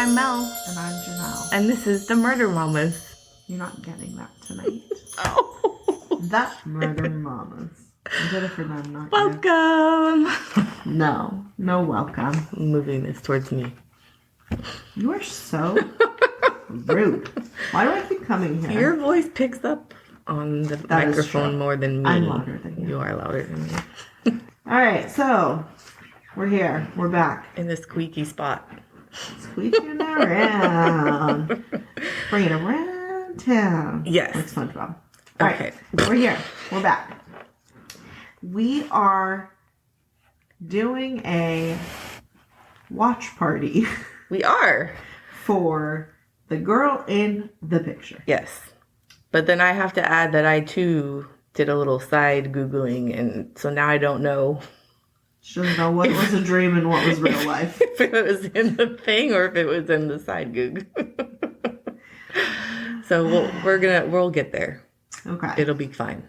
I'm Mel, And I'm Janelle. and this is the Murder Mamas. You're not getting that tonight. Oh, That Murder Mamas. I did it for them, not welcome. you. No welcome. Moving this towards me. You are so rude. Why do I keep coming here? Your voice picks up on the microphone more than me. I'm louder than you. You are louder than me. Alright, so we're here. We're back. In the squeaky spot. Squeaking around. Bring it around town. Yes. Like SpongeBob. Alright, Okay. we're here. We're back. We are doing a watch party We are. for the girl in the picture. Yes. But then I have to add that I too did a little side Googling, and so now I don't know She doesn't know what was a dream and what was real life. if it was in the thing or if it was in the side Goog. So we'll get there. Okay. It'll be fine.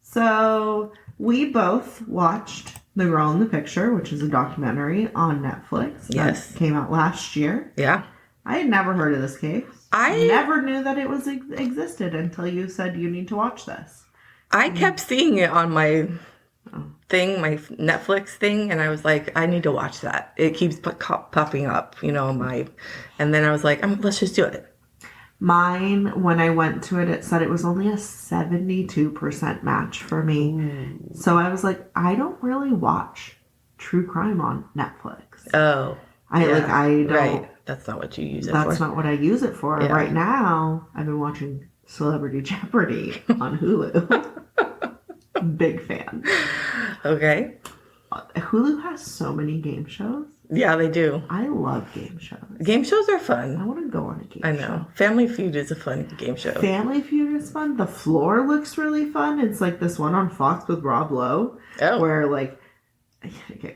So we both watched The Girl in the Picture, which is a documentary on Netflix. Yes. That came out last year. Yeah. I had never heard of this case. I never knew that it was existed until you said you need to watch this. I kept seeing it on my thing, my Netflix thing, and I was like, I need to watch that. It keeps popping up, and then I was like, let's just do it. Mine, when I went to it said it was only a 72% match for me. Ooh. So I was like, I don't really watch true crime on Netflix. Oh. I don't. Right. That's not what you use it for. That's not what I use it for. Yeah. Right now, I've been watching Celebrity Jeopardy on Hulu. Big fan. Okay. Hulu has so many game shows. Yeah, they do. I love game shows. Game shows are I fun. want to go on a game I know. show. Family Feud is a fun game show. Family Feud is fun. The Floor looks really fun. It's like this one on Fox with Rob Lowe. Oh. Where like... Okay.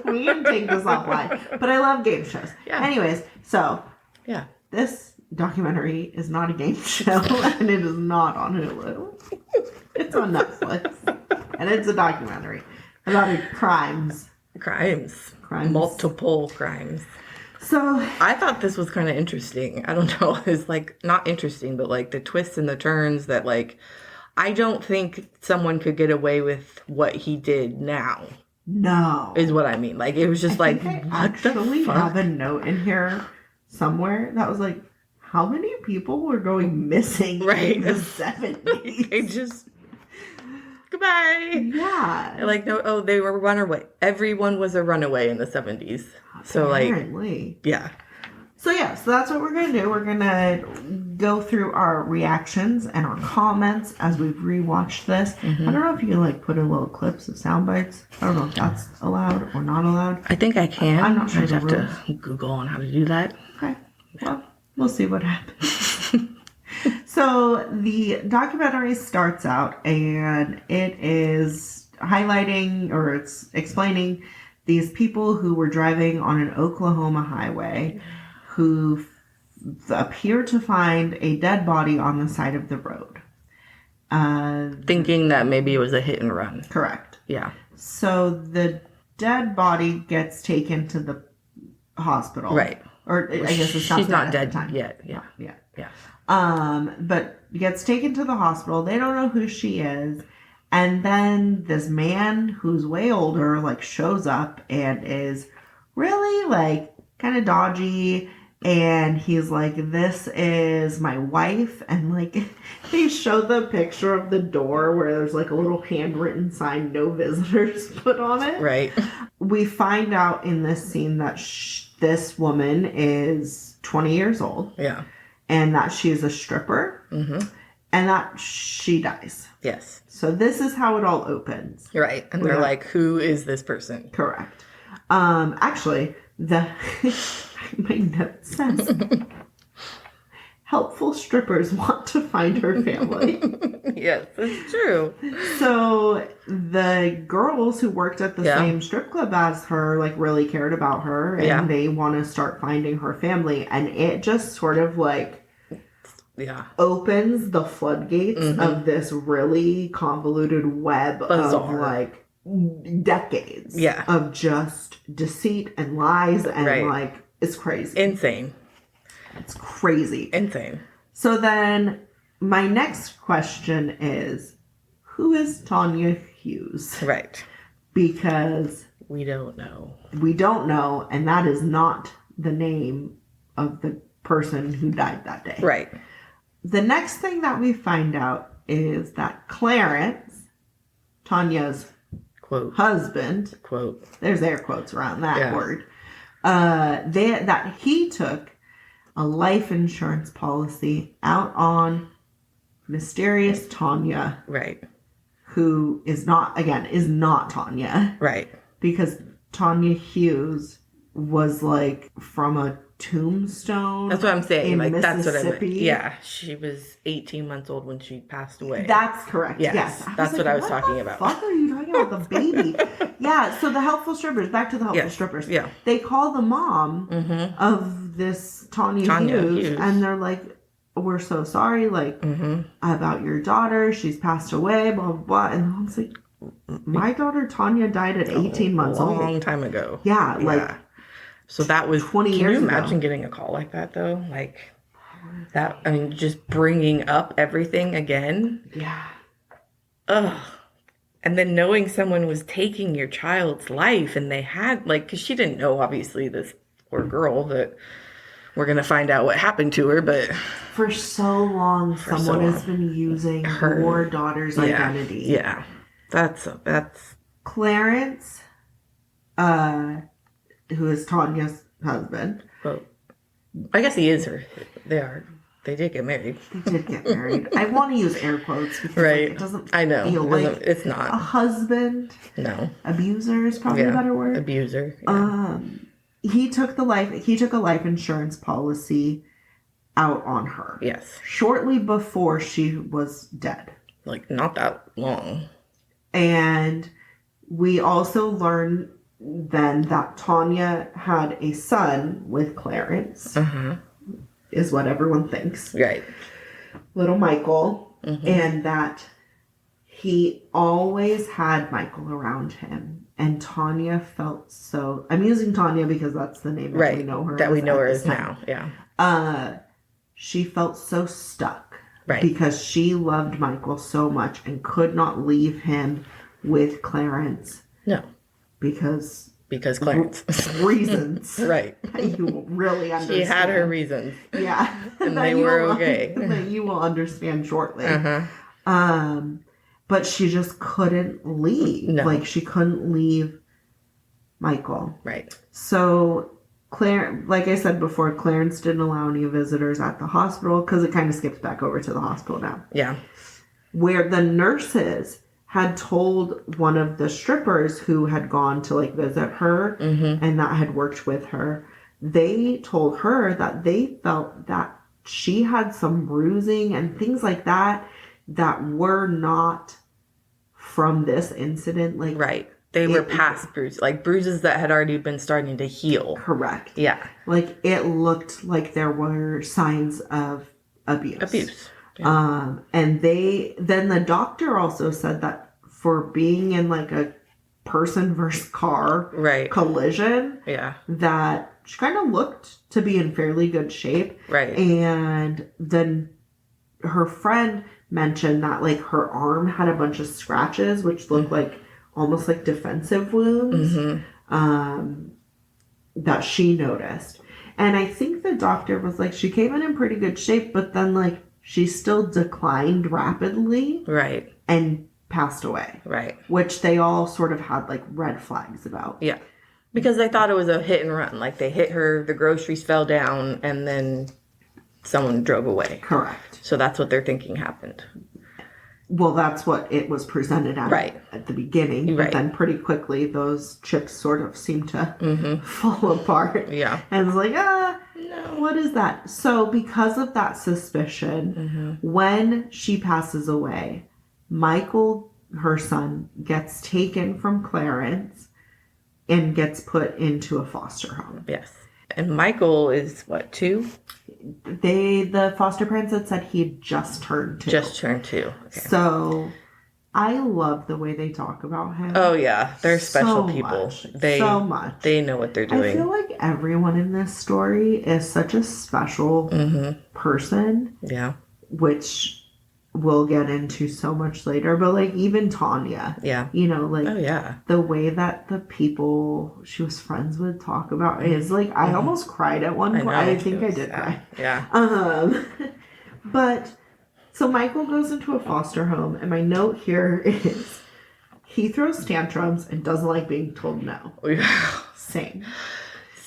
We can take this offline. But I love game shows. Yeah. Anyways, so... Yeah. This documentary is not a game show, and it is not on Hulu. It's on Netflix, and it's a documentary about crimes. Crimes. Crimes. Multiple crimes. So I thought this was kind of interesting. I don't know. It's like not interesting, but like the twists and the turns that like I don't think someone could get away with what he did now. No, Is what I mean. Like it was just I like think what I actually the fuck? have a note in here somewhere that was like, how many people were going missing Right. in the 70s? They just goodbye. Yeah, Like no, oh, they were runaway. Everyone was a runaway in the 70s. So like, apparently. yeah. So yeah, so that's what we're going to do. We're going to go through our reactions and our comments as we've rewatched this. Mm-hmm. I don't know if you can like put in little clips of sound bites. I don't know if that's allowed or not allowed. I think I can. I'm not sure I'd the have rules. to Google on how to do that. Okay, well, we'll see what happens. So the documentary starts out and it is highlighting or it's explaining these people who were driving on an Oklahoma highway who appear to find a dead body on the side of the road. Thinking that maybe it was a hit and run. Correct. Yeah. So the dead body gets taken to the hospital. Right. Or I guess it's She's not at dead the time. yet. Yeah. Yeah. Yeah. But gets taken to the hospital. They don't know who she is. And then this man who's way older, like, shows up and is really, like, kind of dodgy. And he's like, this is my wife. And, like, they show the picture of the door where there's, like, a little handwritten sign, no visitors, put on it. Right. We find out in this scene that this woman is 20 years old. Yeah. And that she is a stripper. Mm-hmm. And that she dies. Yes. So this is how it all opens. Right. And they're like, who is this person? Correct. Actually, my note says helpful strippers want to find her family. Yes, it's true. So the girls who worked at the Yeah. same strip club as her, like, really cared about her, and they want to start finding her family, and it just sort of like opens the floodgates of this really convoluted web of like decades of just deceit and lies and like is crazy. Insane. It's crazy. Insane. So then my next question is, who is Tanya Hughes? Right. Because we don't know. We don't know, and that is not the name of the person who died that day. Right. The next thing that we find out is that Clarence, Tanya's quote husband, quote, there's air quotes around that word, that he took a life insurance policy out on mysterious Tanya. Right. Who is not Tanya. Right. Because Tanya Hughes was like from a tombstone. That's what I'm saying. Like, that's what I meant. Mississippi. Yeah. She was 18 months old when she passed away. That's correct. Yes. That's what I was talking about. What the fuck are you talking about? The baby. Yeah. So the helpful strippers, back to the helpful strippers. Yeah. They call the mom of this Tanya Hughes, and they're like, we're so sorry, like, about your daughter. She's passed away, blah, blah, blah. And the mom's like, my daughter Tanya died at 18 months old. A long time ago. Yeah, like. So that was 20 years ago. Can you imagine getting a call like that, though? Like, that, I mean, just bringing up everything again. Yeah. Ugh. And then knowing someone was taking your child's life, and they had, like, because she didn't know, obviously, this poor girl, that we're going to find out what happened to her, but... For so long, someone has been using your daughter's identity. Yeah. That's... Clarence, who is Tanya's husband. Well, I guess he is her. They did get married. They did get married. I want to use air quotes because it doesn't feel like it's not a husband. No. Abuser is probably a better word. Abuser. Yeah. He took a life insurance policy out on her. Yes. Shortly before she was dead. Like, not that long. And we also learn then that Tanya had a son with Clarence. Is what everyone thinks. Right. Little Michael. And that he always had Michael around him. And Tanya felt so... I'm using Tanya because that's the name that we know her that as. We know her as now, yeah. She felt so stuck. Right. Because she loved Michael so much and could not leave him with Clarence. No. Because Clarence. Reasons. Right. You will really understand. She had her reasons. Yeah. And they were okay. That you will understand shortly. But she just couldn't leave. No. Like, she couldn't leave Michael. Right. So, like I said before, Clarence didn't allow any visitors at the hospital because it kind of skips back over to the hospital now. Yeah. Where the nurses had told one of the strippers who had gone to, like, visit her and that had worked with her, they told her that they felt that she had some bruising and things like that were not from this incident. Like, right. They were past bruises, like bruises that had already been starting to heal. Correct. Yeah. Like, it looked like there were signs of abuse. Yeah. And then the doctor also said that for being in, like, a person versus car collision, that she kind of looked to be in fairly good shape. Right. And then her friend mentioned that, like, her arm had a bunch of scratches, which looked like almost like defensive wounds that she noticed. And I think the doctor was like, she came in pretty good shape, but then, like, she still declined rapidly. Right. And passed away. Right. Which they all sort of had, like, red flags about. Yeah. Because they thought it was a hit and run. Like, they hit her, the groceries fell down, and then someone drove away. Correct. So that's what they're thinking happened. Well, that's what it was presented at the beginning. But then pretty quickly, those chips sort of seem to fall apart. Yeah. And it's like, no, what is that? So because of that suspicion, when she passes away, Michael, her son, gets taken from Clarence and gets put into a foster home. Yes. And Michael is, what, 2? The foster parents had said he had just turned 2. Just turned 2. Okay. So I love the way they talk about him. Oh yeah, they're special so people. Much, They so much. They know what they're I feel doing. like everyone in this story is such a special person, Yeah. which we'll get into so much later. But like even Tanya, Yeah. you know, like Oh yeah. the way that the people she was friends with talk about is like I almost cried at one point. I think I did cry. Yeah. But so Michael goes into a foster home, and my note here is he throws tantrums and doesn't like being told no. Same.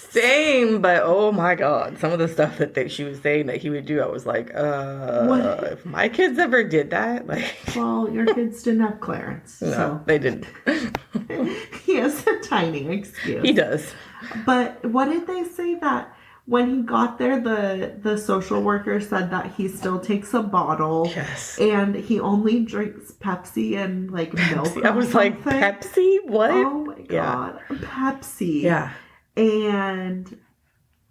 Same, but oh my God, some of the stuff that she was saying that he would do, I was like, if my kids ever did that, like. Well, your kids didn't have Clarence, No, so they didn't. he has a tiny excuse. He does. But what did they say that when he got there, the social worker said that he still takes a bottle. Yes. And he only drinks Pepsi and like milk. I was like, Pepsi? What? Oh my God. Yeah. Pepsi. Yeah. And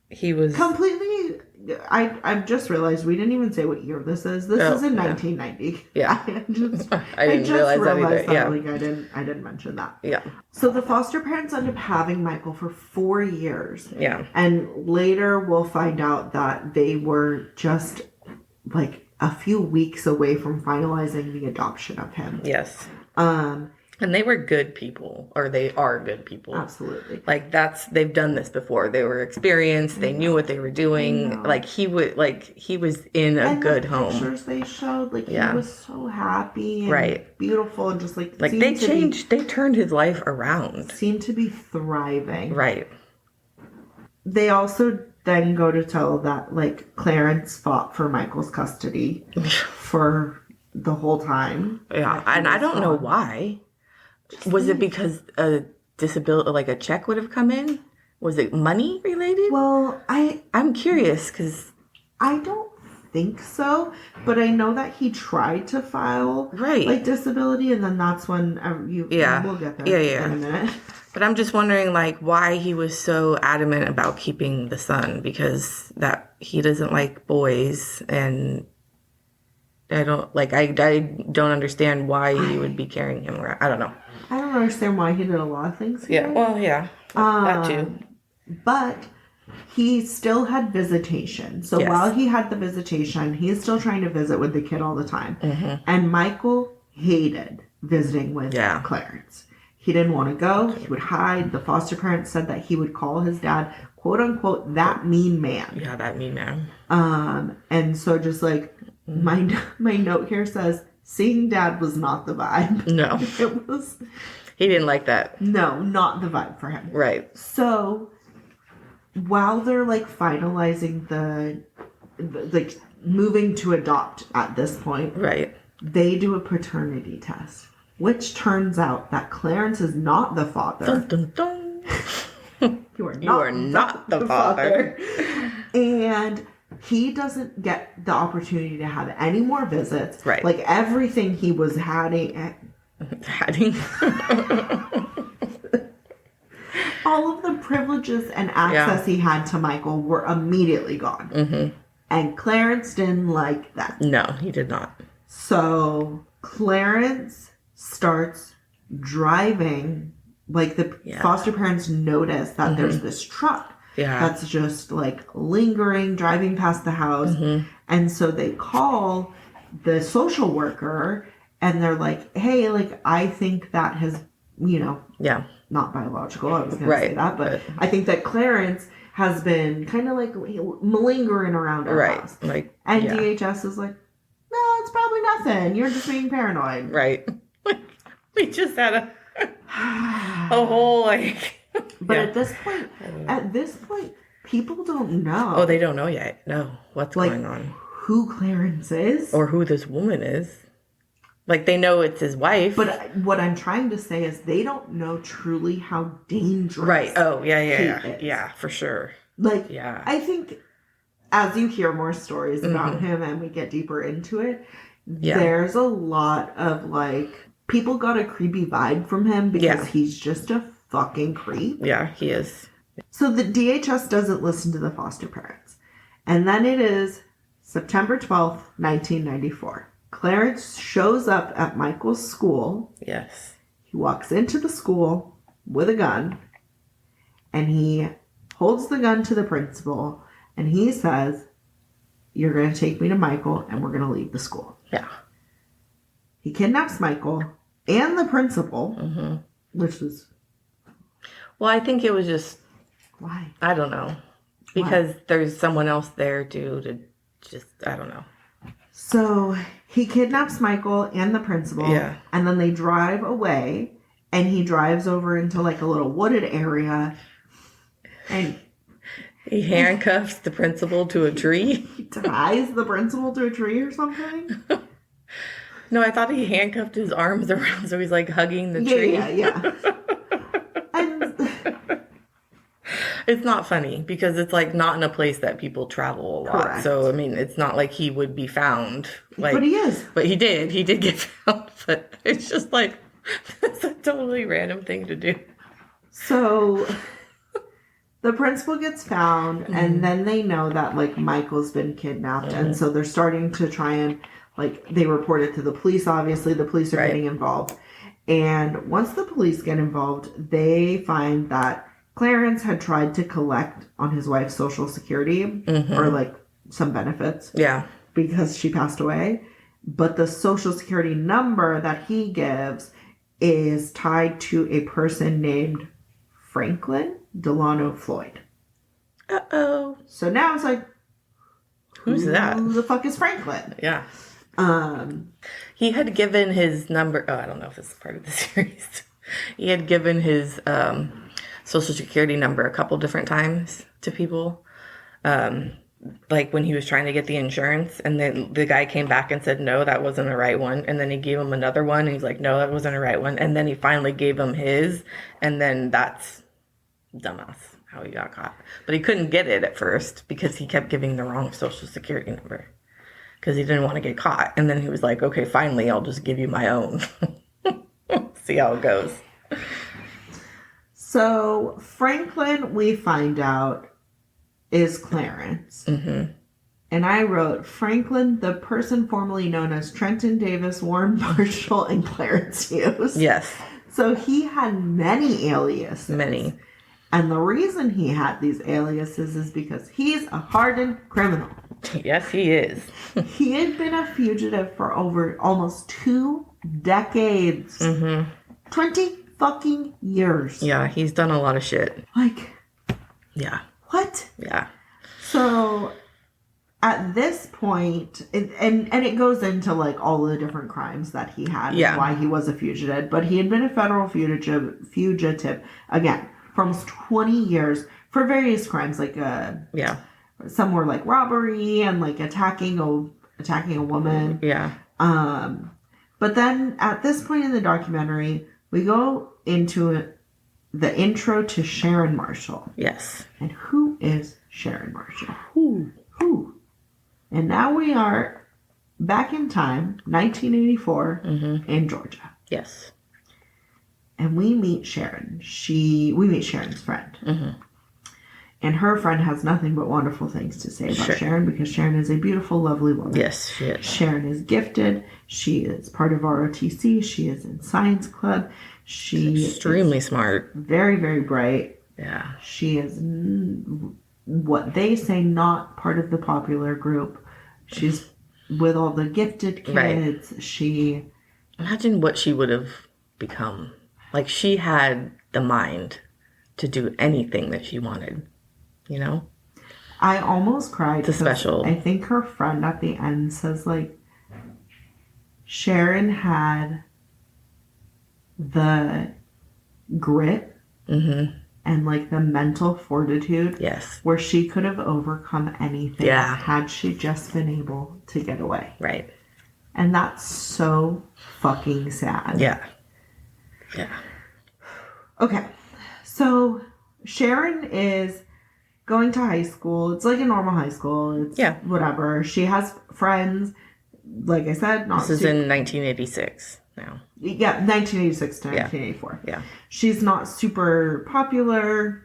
he was completely. I've just realized we didn't even say what year this is. This is in 1990. Yeah. I didn't realize that either. Yeah. Like I didn't mention that. Yeah. So the foster parents end up having Michael for 4 years. Yeah. And later we'll find out that they were just like a few weeks away from finalizing the adoption of him. Yes. And they were good people, or they are good people. Absolutely. Like they've done this before. They were experienced. They knew what they were doing. Like he was in a good home. The pictures they showed, like he was so happy and beautiful and just like they changed. They turned his life around. Seemed to be thriving. Right. They also then go to tell that like Clarence fought for Michael's custody for the whole time. Yeah, and I don't know why. Was it because a disability, like a check would have come in? Was it money related? Well, I'm curious because I don't think so, but I know that he tried to file like disability, and then that's when we'll get there in a minute. But I'm just wondering, like, why he was so adamant about keeping the son, because that he doesn't like boys, and I don't understand why he would be carrying him around. I don't know. I don't understand why he did a lot of things. That too. But he still had visitation. So while he had the visitation, he's still trying to visit with the kid all the time. Mm-hmm. And Michael hated visiting with Clarence. He didn't want to go. He would hide. The foster parents said that he would call his dad, quote unquote, that mean man. Yeah, that mean man. And so just like my note here says, seeing dad was not the vibe. No. It was. He didn't like that. No, not the vibe for him. Right. So while they're like finalizing the like moving to adopt at this point, right, they do a paternity test, which turns out that Clarence is not the father. Dun, dun, dun. You are not the father. And he doesn't get the opportunity to have any more visits. Right. Like everything he was having. All of the privileges and access he had to Michael were immediately gone. Mm-hmm. And Clarence didn't like that. No, he did not. So Clarence starts driving. Like the foster parents notice that there's this truck that's just like lingering, driving past the house. Mm-hmm. And so they call the social worker and they're like, hey, like, I think that has, not biological. I was going to say that, but I think that Clarence has been kind of like malingering around our house. Like, and DHS is like, no, it's probably nothing. You're just being paranoid. Right. We just had a whole like. But at this point, people don't know. Oh, they don't know yet. No, what's going on? Who Clarence is, or who this woman is. Like they know it's his wife. But what I'm trying to say is they don't know truly how dangerous. Right. Oh, yeah, for sure. Like, I think as you hear more stories about him and we get deeper into it, there's a lot of like people got a creepy vibe from him because he's just a fucking creep. Yeah, he is. So the DHS doesn't listen to the foster parents. And then it is September 12th, 1994. Clarence shows up at Michael's school. Yes. He walks into the school with a gun, and he holds the gun to the principal, and he says, "You're going to take me to Michael, and we're going to leave the school." Yeah. He kidnaps Michael and the principal, which was... Well, I think it was just... Why? I don't know. Because there's someone else there, too, to just... I don't know. So he kidnaps Michael and the principal, and then they drive away, and he drives over into like a little wooded area, and he handcuffs the principal to a tree. He ties the principal to a tree or something. No, I thought he handcuffed his arms around, so he's like hugging the tree. Yeah. And it's not funny because it's like not in a place that people travel a lot. Correct. So I mean, it's not like he would be found. Like, but he is. But he did get found. But it's just like it's a totally random thing to do. So the principal gets found, and then they know that like Michael's been kidnapped, and so they're starting to try and like they report it to the police. Obviously, the police are getting involved, and once the police get involved, they find that Clarence had tried to collect on his wife's Social Security or like some benefits. Yeah. Because she passed away. But the Social Security number that he gives is tied to a person named Franklin Delano Floyd. Uh-oh. So now it's like, who's that? Who the fuck is Franklin? Yeah. He had given his number. Oh, I don't know if this is part of the series. He had given his Social Security number a couple different times to people. Like when he was trying to get the insurance, and then the guy came back and said, no, that wasn't the right one. And then he gave him another one, and he's like, no, that wasn't the right one. And then he finally gave him his, and then that's dumbass how he got caught. But he couldn't get it at first because he kept giving the wrong Social Security number because he didn't want to get caught. And then he was like, okay, finally, I'll just give you my own. See how it goes. So Franklin, we find out, is Clarence. And I wrote, Franklin, the person formerly known as Trenton Davis, Warren Marshall, and Clarence Hughes. Yes. So he had many aliases. Many. And the reason he had these aliases is because he's a hardened criminal. Yes, he is. He had been a fugitive for over almost 2 decades. 20 fucking years. Yeah, he's done a lot of shit. Like, yeah. What? Yeah. So at this point, and it goes into like all the different crimes that he had and why he was a fugitive, but he had been a federal fugitive again for almost 20 years for various crimes, like some were like robbery and like attacking a woman. Yeah. But then at this point in the documentary, we go into the intro to Sharon Marshall. Yes. And who is Sharon Marshall? Who? And now we are back in time, 1984, in Georgia. Yes. And we meet Sharon. We meet Sharon's friend. And her friend has nothing but wonderful things to say about Sharon because Sharon is a beautiful, lovely woman. Yes, she is. Sharon is gifted. She is part of ROTC. She is in science club. She's extremely smart. Very, very bright. Yeah. She is what they say not part of the popular group. She's with all the gifted kids. Right. Imagine what she would have become. Like, she had the mind to do anything that she wanted. You know? I almost cried. It's special. I think her friend at the end says, like, Sharon had the grit and, like, the mental fortitude. Yes. Where she could have overcome anything had she just been able to get away. Right. And that's so fucking sad. Yeah. Yeah. Okay. So, Sharon is going to high school. It's like a normal high school. It's whatever. She has friends. Like I said, this is in 1986 now. Yeah, 1986 to 1984. Yeah. She's not super popular,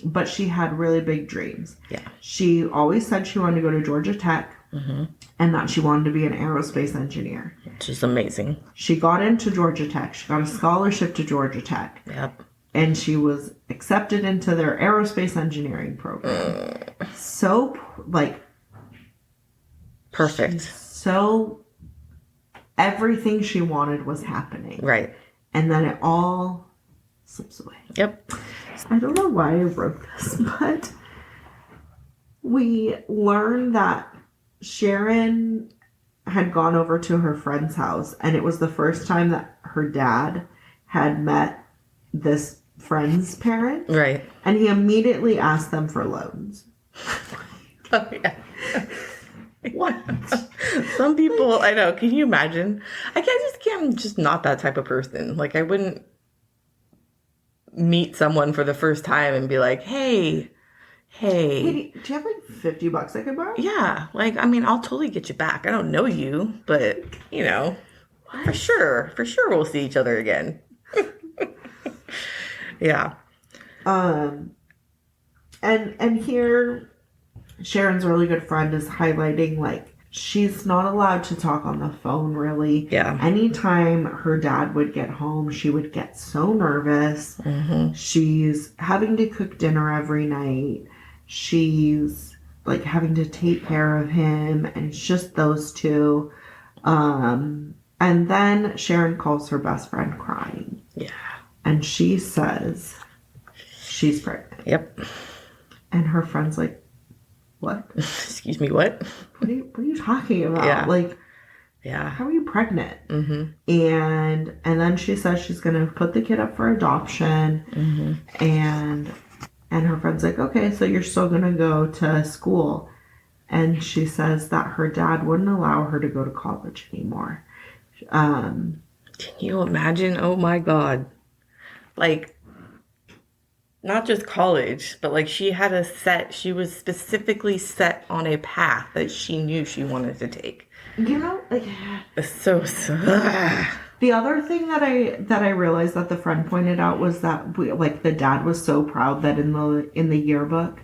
but she had really big dreams. Yeah. She always said she wanted to go to Georgia Tech. and that she wanted to be an aerospace engineer. Which is amazing. She got into Georgia Tech. She got a scholarship to Georgia Tech. Yep. And she was accepted into their aerospace engineering program. So, like... Perfect. So, everything she wanted was happening. Right. And then it all slips away. Yep. I don't know why I wrote this, but we learned that Sharon had gone over to her friend's house, and it was the first time that her dad had met this friend's parent. Right. And he immediately asked them for loans. Oh, yeah. What? Some people, I know. Can you imagine? I'm just not that type of person. Like, I wouldn't meet someone for the first time and be like, hey. Hey, do you have like $50 I could borrow? Yeah. Like, I mean, I'll totally get you back. I don't know you, but, you know, for sure we'll see each other again. Yeah. And here Sharon's really good friend is highlighting, like, she's not allowed to talk on the phone, really. Yeah. Anytime her dad would get home, she would get so nervous. Mm-hmm. She's having to cook dinner every night. She's, like, having to take care of him, and it's just those two. And then Sharon calls her best friend crying. Yeah. And she says she's pregnant. Yep. And her friend's like, what? Excuse me, what? What are you talking about? Yeah. Like, yeah. how are you pregnant? Mm-hmm. And then she says she's going to put the kid up for adoption. Mm-hmm. And her friend's like, okay, so you're still going to go to school. And she says that her dad wouldn't allow her to go to college anymore. Can you imagine? Oh my God. Like, not just college, but like she was specifically set on a path that she knew she wanted to take. You know, like, It's so the other thing that I realized that the friend pointed out was that the dad was so proud that in the yearbook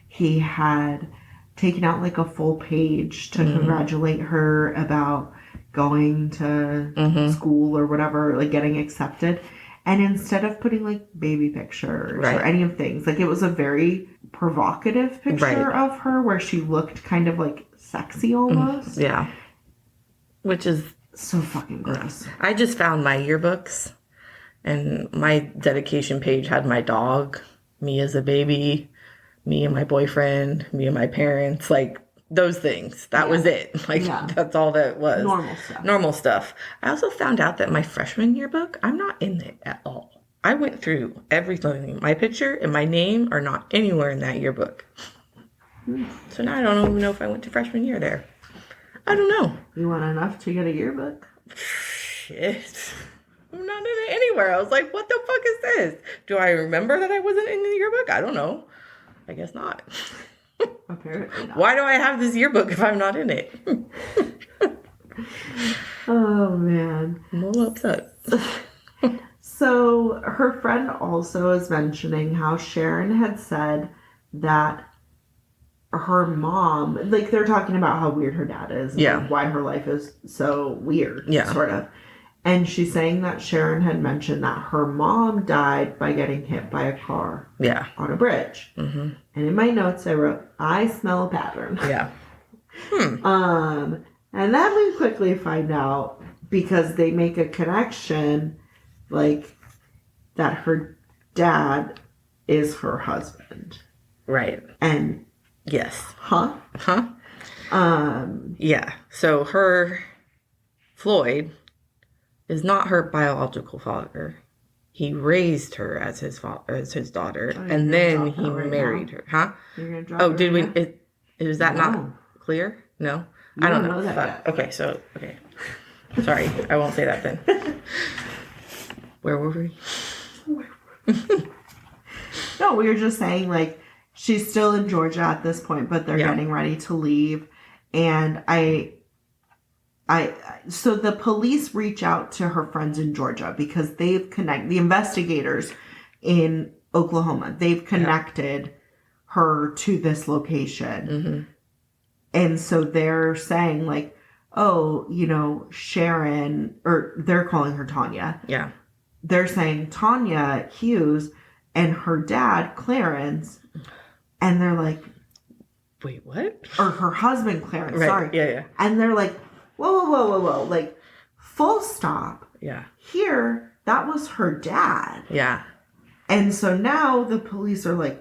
he had taken out like a full page to congratulate her about going to school or whatever, like getting accepted. And instead of putting like baby pictures or any of things, like it was a very provocative picture of her where she looked kind of like sexy almost. Yeah. Which is so fucking gross. I just found my yearbooks, and my dedication page had my dog, me as a baby, me and my boyfriend, me and my parents, like those things. That was it. Like, that's all that was. Normal stuff. I also found out that my freshman yearbook, I'm not in it at all. I went through everything. My picture and my name are not anywhere in that yearbook. So now I don't even know if I went to freshman year there. I don't know. You want enough to get a yearbook? Shit. I'm not in it anywhere. I was like, what the fuck is this? Do I remember that I wasn't in the yearbook? I don't know. I guess not. Apparently not. Why do I have this yearbook if I'm not in it? Oh, man. I'm a little upset. So her friend also is mentioning how Sharon had said that her mom, like they're talking about how weird her dad is. And like why her life is so weird, sort of. And she's saying that Sharon had mentioned that her mom died by getting hit by a car on a bridge. Mm-hmm. And in my notes I wrote, I smell a pattern. Yeah. And then we quickly find out, because they make a connection, like, that her dad is her husband. Right. And yes. Huh? Yeah. So Floyd is not her biological father. He raised her as his daughter, and then he married her. Huh? You're gonna drop oh, did we? Is that not clear? No, you I don't know that yet. Okay, okay. Sorry, I won't say that then. Where were we? No, we were just saying, like, she's still in Georgia at this point, but they're getting ready to leave, and so the police reach out to her friends in Georgia because the investigators in Oklahoma, they've connected her to this location. And so they're saying like, oh, Sharon, or they're calling her Tanya. Yeah. They're saying Tanya Hughes and her dad, Clarence, and they're like, wait, what? Or her husband, Clarence, Right. sorry. Yeah. And they're like, whoa. Like, full stop. Yeah. Here, that was her dad. Yeah. And so now the police are like,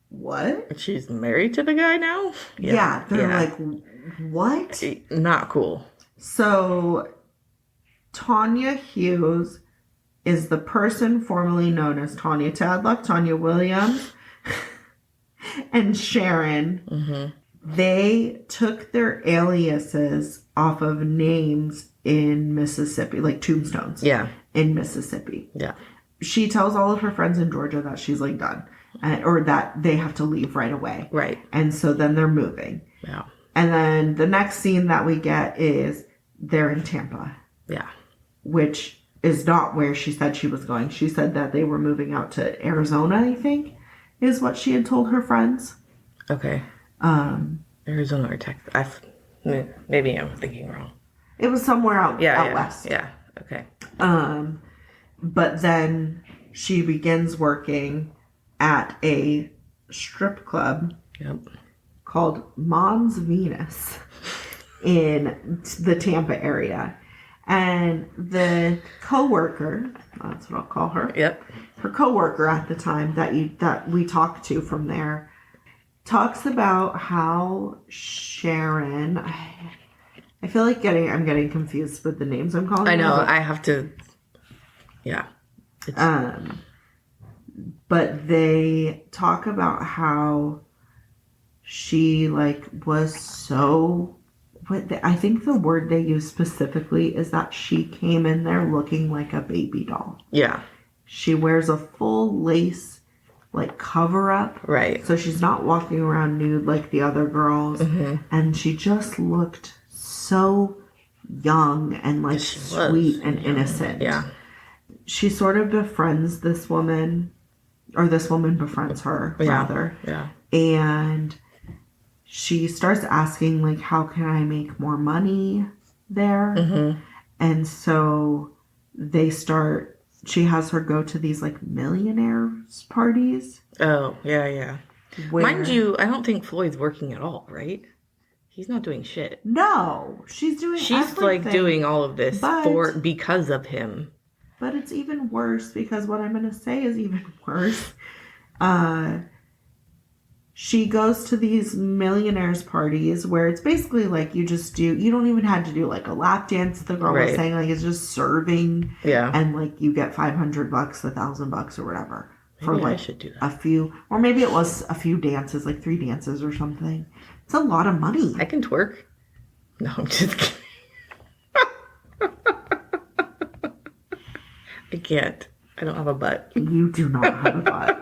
what? She's married to the guy now? Yeah. They're like, what? Not cool. So Tanya Hughes is the person formerly known as Tanya Tadlock, Tanya Williams, and Sharon. Mm-hmm. They took their aliases off of names in Mississippi, like tombstones. Yeah. In Mississippi. Yeah. She tells all of her friends in Georgia that she's like done, or that they have to leave right away. Right. And so then they're moving. Yeah. And then the next scene that we get is they're in Tampa. Yeah. Which is not where she said she was going. She said that they were moving out to Arizona, I think, is what she had told her friends. Okay. Arizona or Texas. Maybe I'm thinking wrong. It was somewhere out west. Yeah. Okay. But then she begins working at a strip club called Mons Venus in the Tampa area. And the coworker, that's what I'll call her. Yep. Her coworker at the time that we talked to from there talks about how Sharon. I feel like I'm getting confused with the names I'm calling. I know. I have to. Yeah. But they talk about how she was so. I think the word they use specifically is that she came in there looking like a baby doll. Yeah. She wears a full lace cover up. Right. So she's not walking around nude like the other girls. Mm-hmm. And she just looked so young and sweet and innocent. Yeah. She sort of befriends this woman, or this woman befriends her, rather. Yeah. And she starts asking, how can I make more money there? Mm-hmm. And so she has her go to these, millionaires parties. Oh, yeah. Mind you, I don't think Floyd's working at all, right? He's not doing shit. No, she's doing everything. Doing all of this because of him. But it's even worse, because what I'm going to say is even worse. She goes to these millionaires parties where it's basically you don't even have to do a lap dance. The girl was saying it's just serving. Yeah. And you get $500, $1,000 or whatever. Maybe I should do that. A few, or maybe it was a few dances, 3 dances or something. It's a lot of money. I can twerk. No, I'm just kidding. I can't. I don't have a butt. You do not have a butt.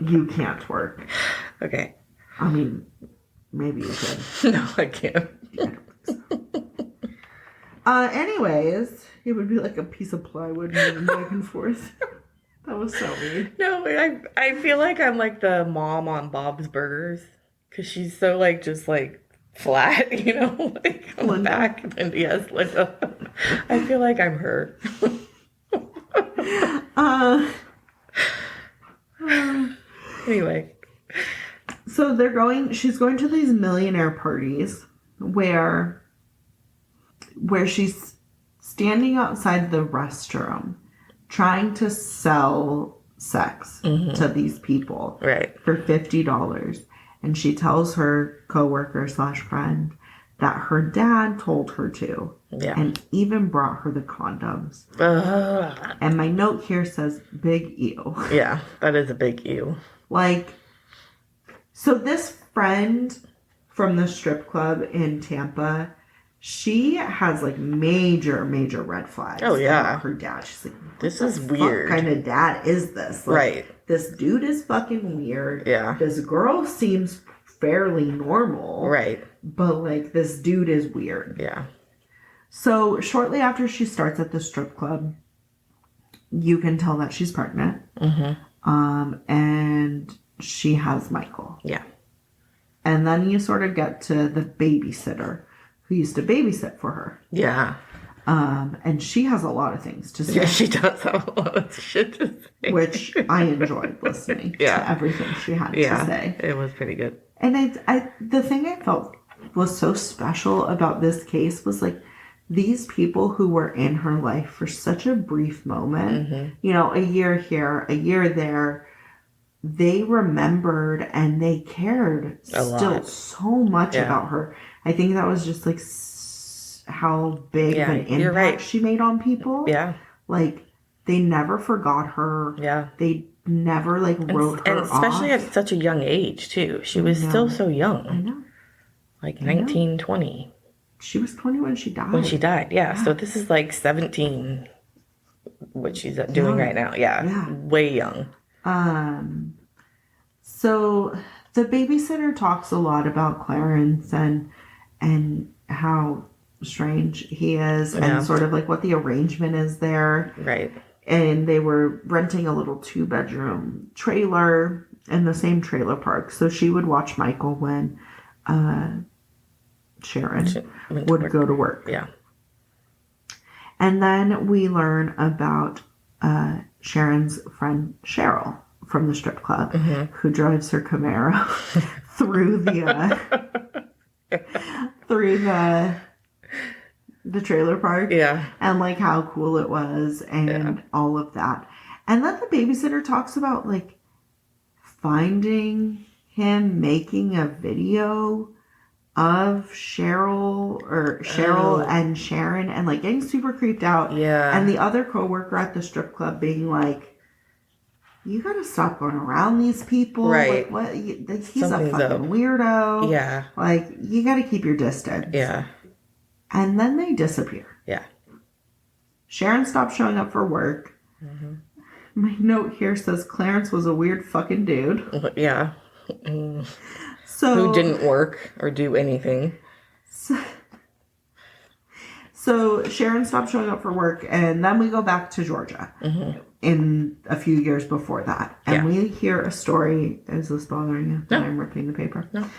You can't twerk. Okay. I mean, maybe you could. No, I can't. Anyways, it would be like a piece of plywood moving back and forth. That was so weird. No, I feel like I'm like the mom on Bob's Burgers. Because she's so just flat, on the back. And yes, Linda. I feel like I'm her. Anyway. So she's going to these millionaire parties where she's standing outside the restroom trying to sell sex to these people for $50. And she tells her coworker / friend that her dad told her to. Yeah. And even brought her the condoms. And my note here says, big ew. Yeah, that is a big ew. So this friend from the strip club in Tampa, she has major red flags. Oh, yeah. Her dad. She's like, this is weird. What kind of dad is this? This dude is fucking weird. Yeah. This girl seems fairly normal. Right. But this dude is weird. Yeah. So shortly after she starts at the strip club, you can tell that she's pregnant. Mm-hmm. And she has Michael. Yeah. And then you sort of get to the babysitter who used to babysit for her. Yeah. And she has a lot of things to say. Yeah, she does have a lot of shit to say. Which I enjoyed listening to everything she had to say. It was pretty good. And the thing I felt was so special about this case was like these people who were in her life for such a brief moment, you know, a year here, a year there, they remembered and they cared still so much about her. I think that was just like how big of an impact she made on people. Yeah. Like they never forgot her. Yeah. They never like wrote her off. And especially at such a young age too. She was still so young. I know. Like 19, 20. She was 20 when she died. When she died, yeah. So this is like 17, what she's doing right now. Yeah. Way young. So the babysitter talks a lot about Clarence and how strange he is and sort of like what the arrangement is there. Right. And they were renting a little 2-bedroom trailer in the same trailer park. So she would watch Michael when Sharon would go to work. Yeah. And then we learn about Sharon's friend Cheryl from the strip club who drives her Camaro through the trailer park. Yeah. And like how cool it was and all of that. And then the babysitter talks about like finding him making a video of Cheryl and Sharon and like getting super creeped out. Yeah. And the other coworker at the strip club being like, you gotta stop going around these people. Right. Like, what? He's something's a fucking weirdo. Yeah. Like, you gotta keep your distance. Yeah. And then they disappear. Yeah. Sharon stopped showing up for work. My note here says Clarence was a weird fucking dude. Yeah. So who didn't work or do anything. So Sharon stopped showing up for work, and then we go back to Georgia in a few years before that. And we hear a story. Is this bothering you? No. I'm ripping the paper. No.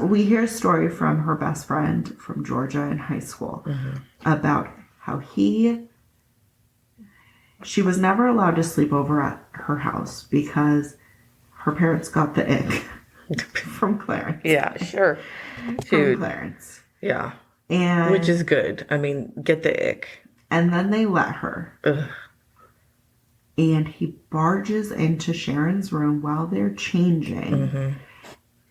We hear a story from her best friend from Georgia in high school about how she was never allowed to sleep over at her house because her parents got the ick from Clarence. Yeah, sure. From Clarence. Yeah. And which is good. I mean, get the ick. And then they let her. Ugh. And he barges into Sharon's room while they're changing.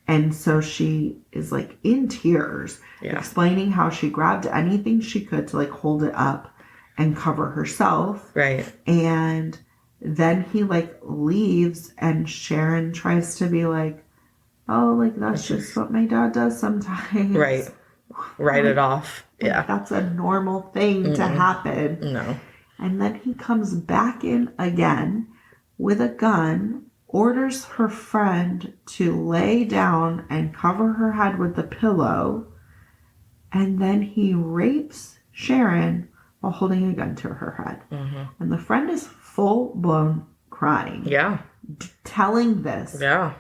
And so she is like in tears, explaining how she grabbed anything she could to like hold it up and cover herself. Right. And then he like leaves and Sharon tries to be like, oh, like that's just what my dad does sometimes. Right. Write it off. Like, yeah. That's a normal thing to happen. No. And then he comes back in again with a gun, orders her friend to lay down and cover her head with the pillow, and then he rapes Sharon while holding a gun to her head. And the friend is full-blown crying. Yeah. Telling this. Yeah.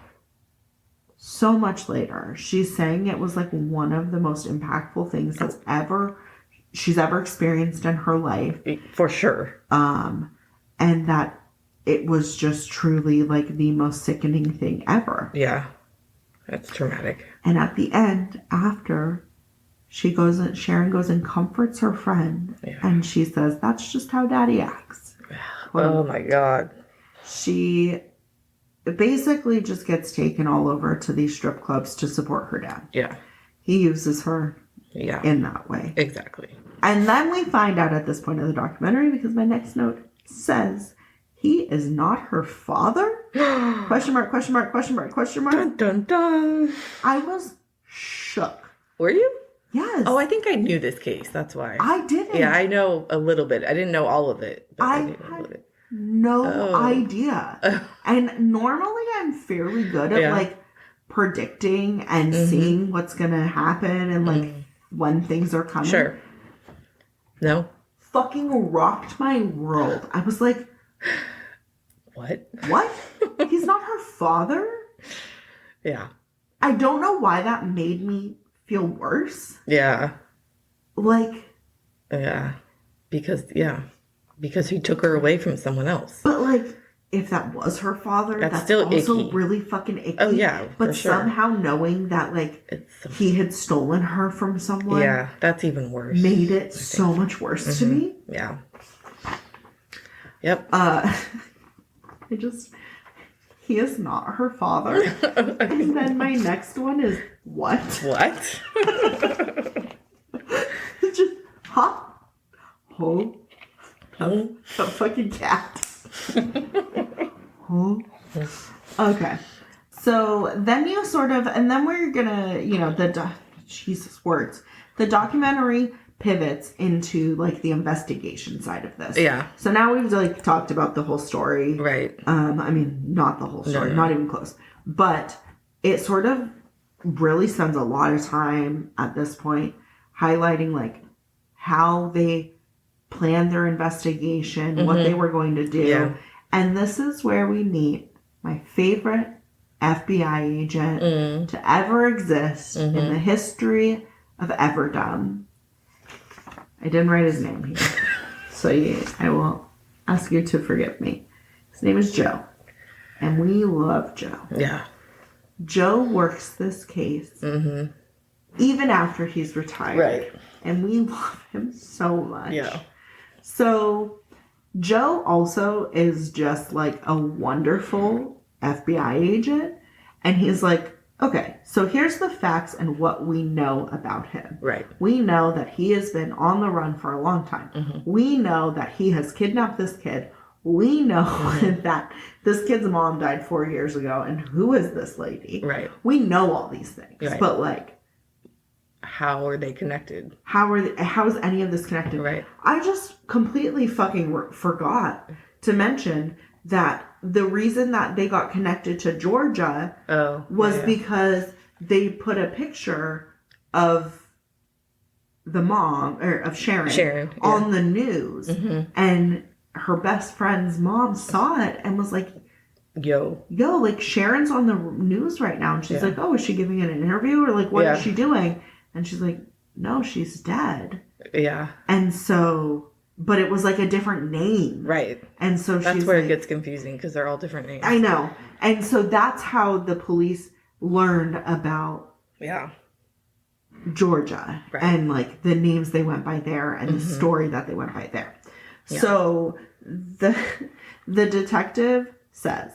So much later. She's saying it was like one of the most impactful things she's ever experienced in her life. For sure. And that it was just truly like the most sickening thing ever. Yeah. That's traumatic. And at the end, after Sharon goes and comforts her friend, and she says, "That's just how Daddy acts." Oh my God. She basically just gets taken all over to these strip clubs to support her dad. Yeah. He uses her in that way. Exactly. And then we find out at this point of the documentary, because my next note says, he is not her father? Question mark, question mark, question mark, question mark. Dun, dun, dun. I was shook. Were you? Yes. Oh, I think I knew this case. That's why. I didn't. Yeah, I know a little bit. I didn't know all of it. But I had no idea. And normally I'm fairly good at like predicting and seeing what's going to happen and like when things are coming. Sure. No. Fucking rocked my world. I was like, what? What? He's not her father? Yeah. I don't know why that made me feel worse. Yeah. Like, Yeah. Because he took her away from someone else. but like, if that was her father, that's still also icky. really fucking icky. Oh, yeah, but for sure. somehow knowing that like he had stolen her from someone, yeah, that's even worse. made it so much worse to me. Yeah. Yep. He is not her father. And then my next one is what? What? Just a fucking cat. Okay. So then you sort of, and then we're gonna, Jesus words. The documentary pivots into like the investigation side of this. Yeah. So now we've like talked about the whole story. Right. I mean, not the whole story, not even close. But it sort of really spends a lot of time at this point highlighting like how they planned their investigation, what they were going to do. Yeah. And this is where we meet my favorite FBI agent to ever exist in the history of Everdom. I didn't write his name here, so I will ask you to forgive me. His name is Joe, and we love Joe. Yeah. Joe works this case even after he's retired. Right. And we love him so much. Yeah. So Joe also is just like a wonderful FBI agent. And he's like, okay, so here's the facts and what we know about him. Right. We know that he has been on the run for a long time. We know that he has kidnapped this kid. We know that this kid's mom died 4 years ago. And who is this lady? Right. We know all these things. Right. But like, how are they connected? How is any of this connected? Right. I just completely fucking forgot to mention that the reason that they got connected to Georgia was because they put a picture of the mom or of Sharon on the news, and her best friend's mom saw it and was like, yo, like Sharon's on the news right now. And she's like, oh, is she giving an interview or like what is she doing? And she's like, no, she's dead. Yeah. And so, but it was like a different name. Right. And so that's where it gets confusing because they're all different names. I know. And so that's how the police learned about Georgia and like the names they went by there and the story that they went by there. Yeah. So the detective says,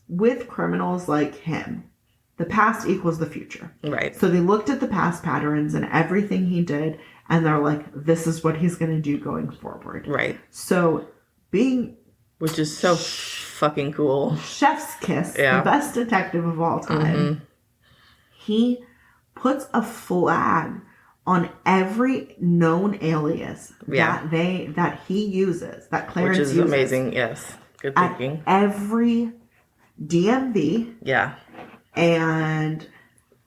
with criminals like him, the past equals the future. Right. So they looked at the past patterns and everything he did, and they're like, this is what he's going to do going forward. Right. So which is so fucking cool. Chef's kiss, the best detective of all time. He puts a flag on every known alias that he uses, that Clarence uses. Which is amazing, yes. Good thinking. At every DMV. Yeah. And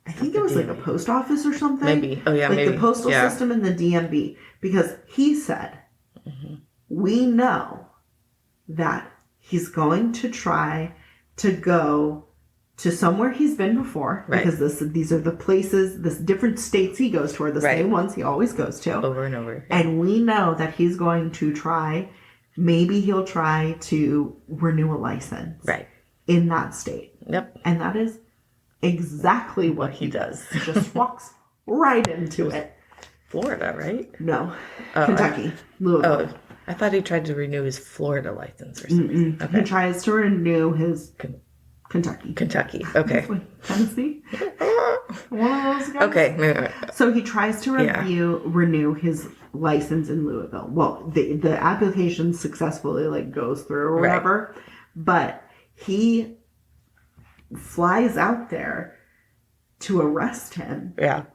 I think it was like a post office or something. Maybe. Oh, yeah, maybe. Like the postal system and the DMV. Because he said, we know that he's going to try to go to somewhere he's been before. Right. Because these are the places, the different states he goes to are the same ones he always goes to. Over and over. Yeah. And we know that he's going to try, maybe he'll try to renew a license. Right. In that state. Yep. And that is exactly what he does. Just walks right into it. Florida, right? No. Kentucky. Louisville. Oh, I thought he tried to renew his Florida license or something. Okay. He tries to renew his Kentucky. Kentucky. Okay. Tennessee? One of those guys? Okay. So he tries to renew his license in Louisville. Well, the application successfully like goes through or whatever. Right. But he flies out there to arrest him. Yeah.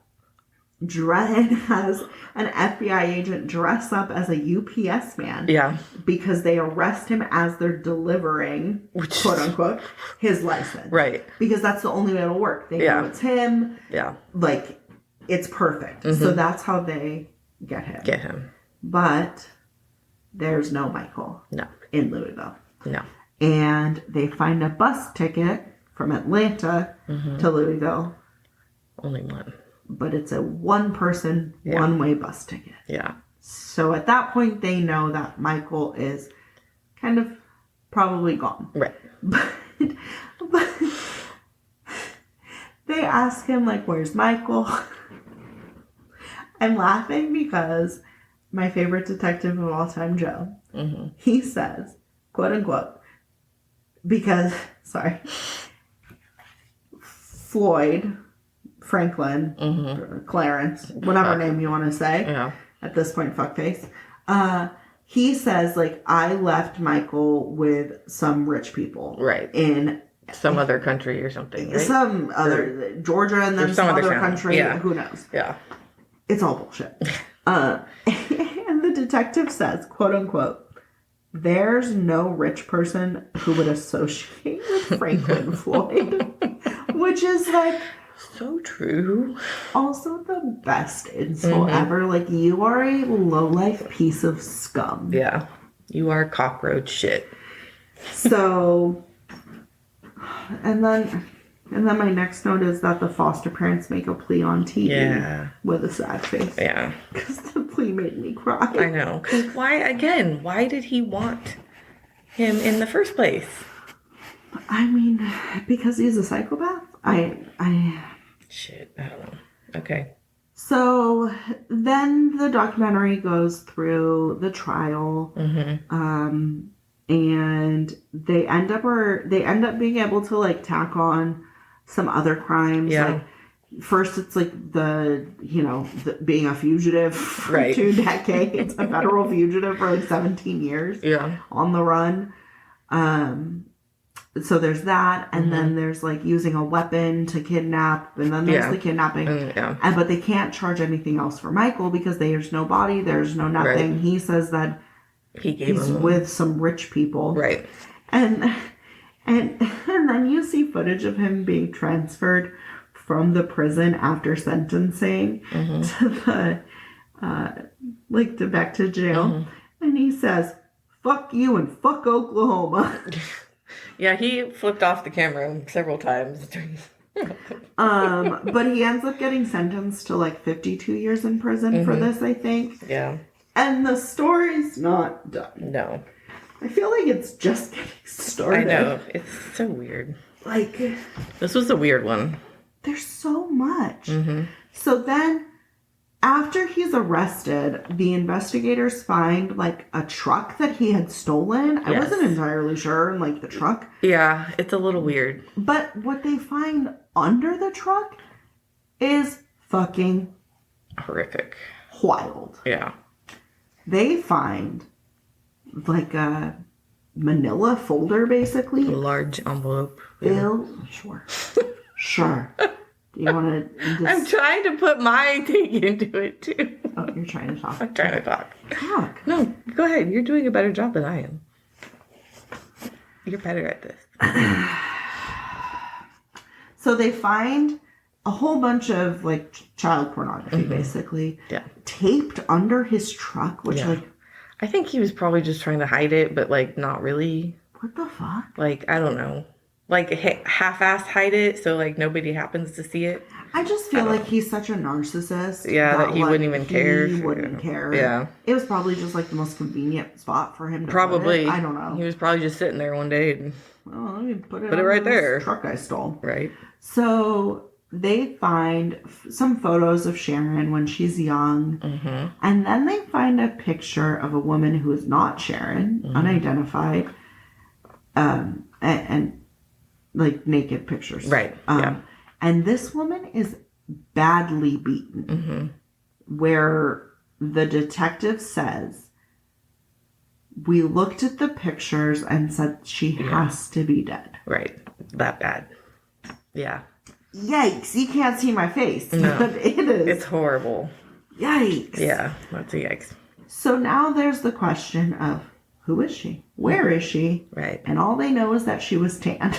And has an FBI agent dress up as a UPS man. Yeah. Because they arrest him as they're delivering, quote unquote, his license. Right. Because that's the only way it'll work. They know it's him. Yeah. Like, it's perfect. So that's how they get him. But there's no Michael. No. In Louisville. No. And they find a bus ticket from Atlanta to Louisville. Only one. But it's a one-person, one-way bus ticket. Yeah. So at that point, they know that Michael is kind of probably gone. Right. But they ask him, like, where's Michael? I'm laughing because my favorite detective of all time, Joe, he says, quote unquote, because, Floyd, Franklin, Clarence, whatever name you want to say, at this point, fuckface, he says, like, I left Michael with some rich people. Right. In some other country or something, right? Some other, Georgia, and then some other country, who knows? Yeah. It's all bullshit. And the detective says, quote unquote, there's no rich person who would associate with Franklin Floyd. Which is like... so true. Also the best insult ever. Like, you are a low-life piece of scum. Yeah. You are cockroach shit. So... And then my next note is that the foster parents make a plea on TV with a sad face. Yeah. Because the plea made me cry. I know. Because why did he want him in the first place? I mean, because he's a psychopath? Shit, I don't know. Okay. So then the documentary goes through the trial. And they end up being able to, like, tack on some other crimes. Yeah. Like, first it's like being a fugitive for 2 decades, a federal fugitive for like 17 years. Yeah. On the run. So there's that, and then there's like using a weapon to kidnap, and then there's the kidnapping. But they can't charge anything else for Michael because there's no body, there's no nothing. Right. He says that he's with some rich people. Right. And then you see footage of him being transferred from the prison after sentencing to the back to jail. And he says, "Fuck you and fuck Oklahoma." Yeah, he flipped off the camera several times. But he ends up getting sentenced to like 52 years in prison for this, I think. Yeah. And the story's not done. No. I feel like it's just getting started. I know. It's so weird. Like, this was a weird one. There's so much. So then, after he's arrested, the investigators find, like, a truck that he had stolen. I wasn't entirely sure, and, like, the truck. Yeah, it's a little weird. But what they find under the truck is fucking... horrific. Wild. Yeah. They find, like, a manila folder, basically. A large envelope. Sure. Sure. Do you want to... I'm trying to put my thing into it, too. Oh, you're trying to talk. I'm trying to talk. Talk. No, go ahead. You're doing a better job than I am. You're better at this. So they find a whole bunch of, like, child pornography, basically. Yeah. Taped under his truck, which, like... I think he was probably just trying to hide it, but, like, not really. What the fuck? Like, I don't know. Like, half-ass hide it so, like, nobody happens to see it. I just feel like he's such a narcissist. Yeah, that he wouldn't even care. He wouldn't care. Yeah. It was probably just, like, the most convenient spot for him to probably. put it. I don't know. He was probably just sitting there one day and... well, let me put it right there. Truck I stole. Right. So they find some photos of Sharon when she's young. And then they find a picture of a woman who is not Sharon, unidentified. And like naked pictures. Right. And this woman is badly beaten. Where the detective says, we looked at the pictures and said she has to be dead. Right. That bad. Yeah. Yikes. You can't see my face. No. But it is. It's horrible. Yikes. Yeah. That's a yikes. So now there's the question of, who is she? Where is she? Right. And all they know is that she was tanned.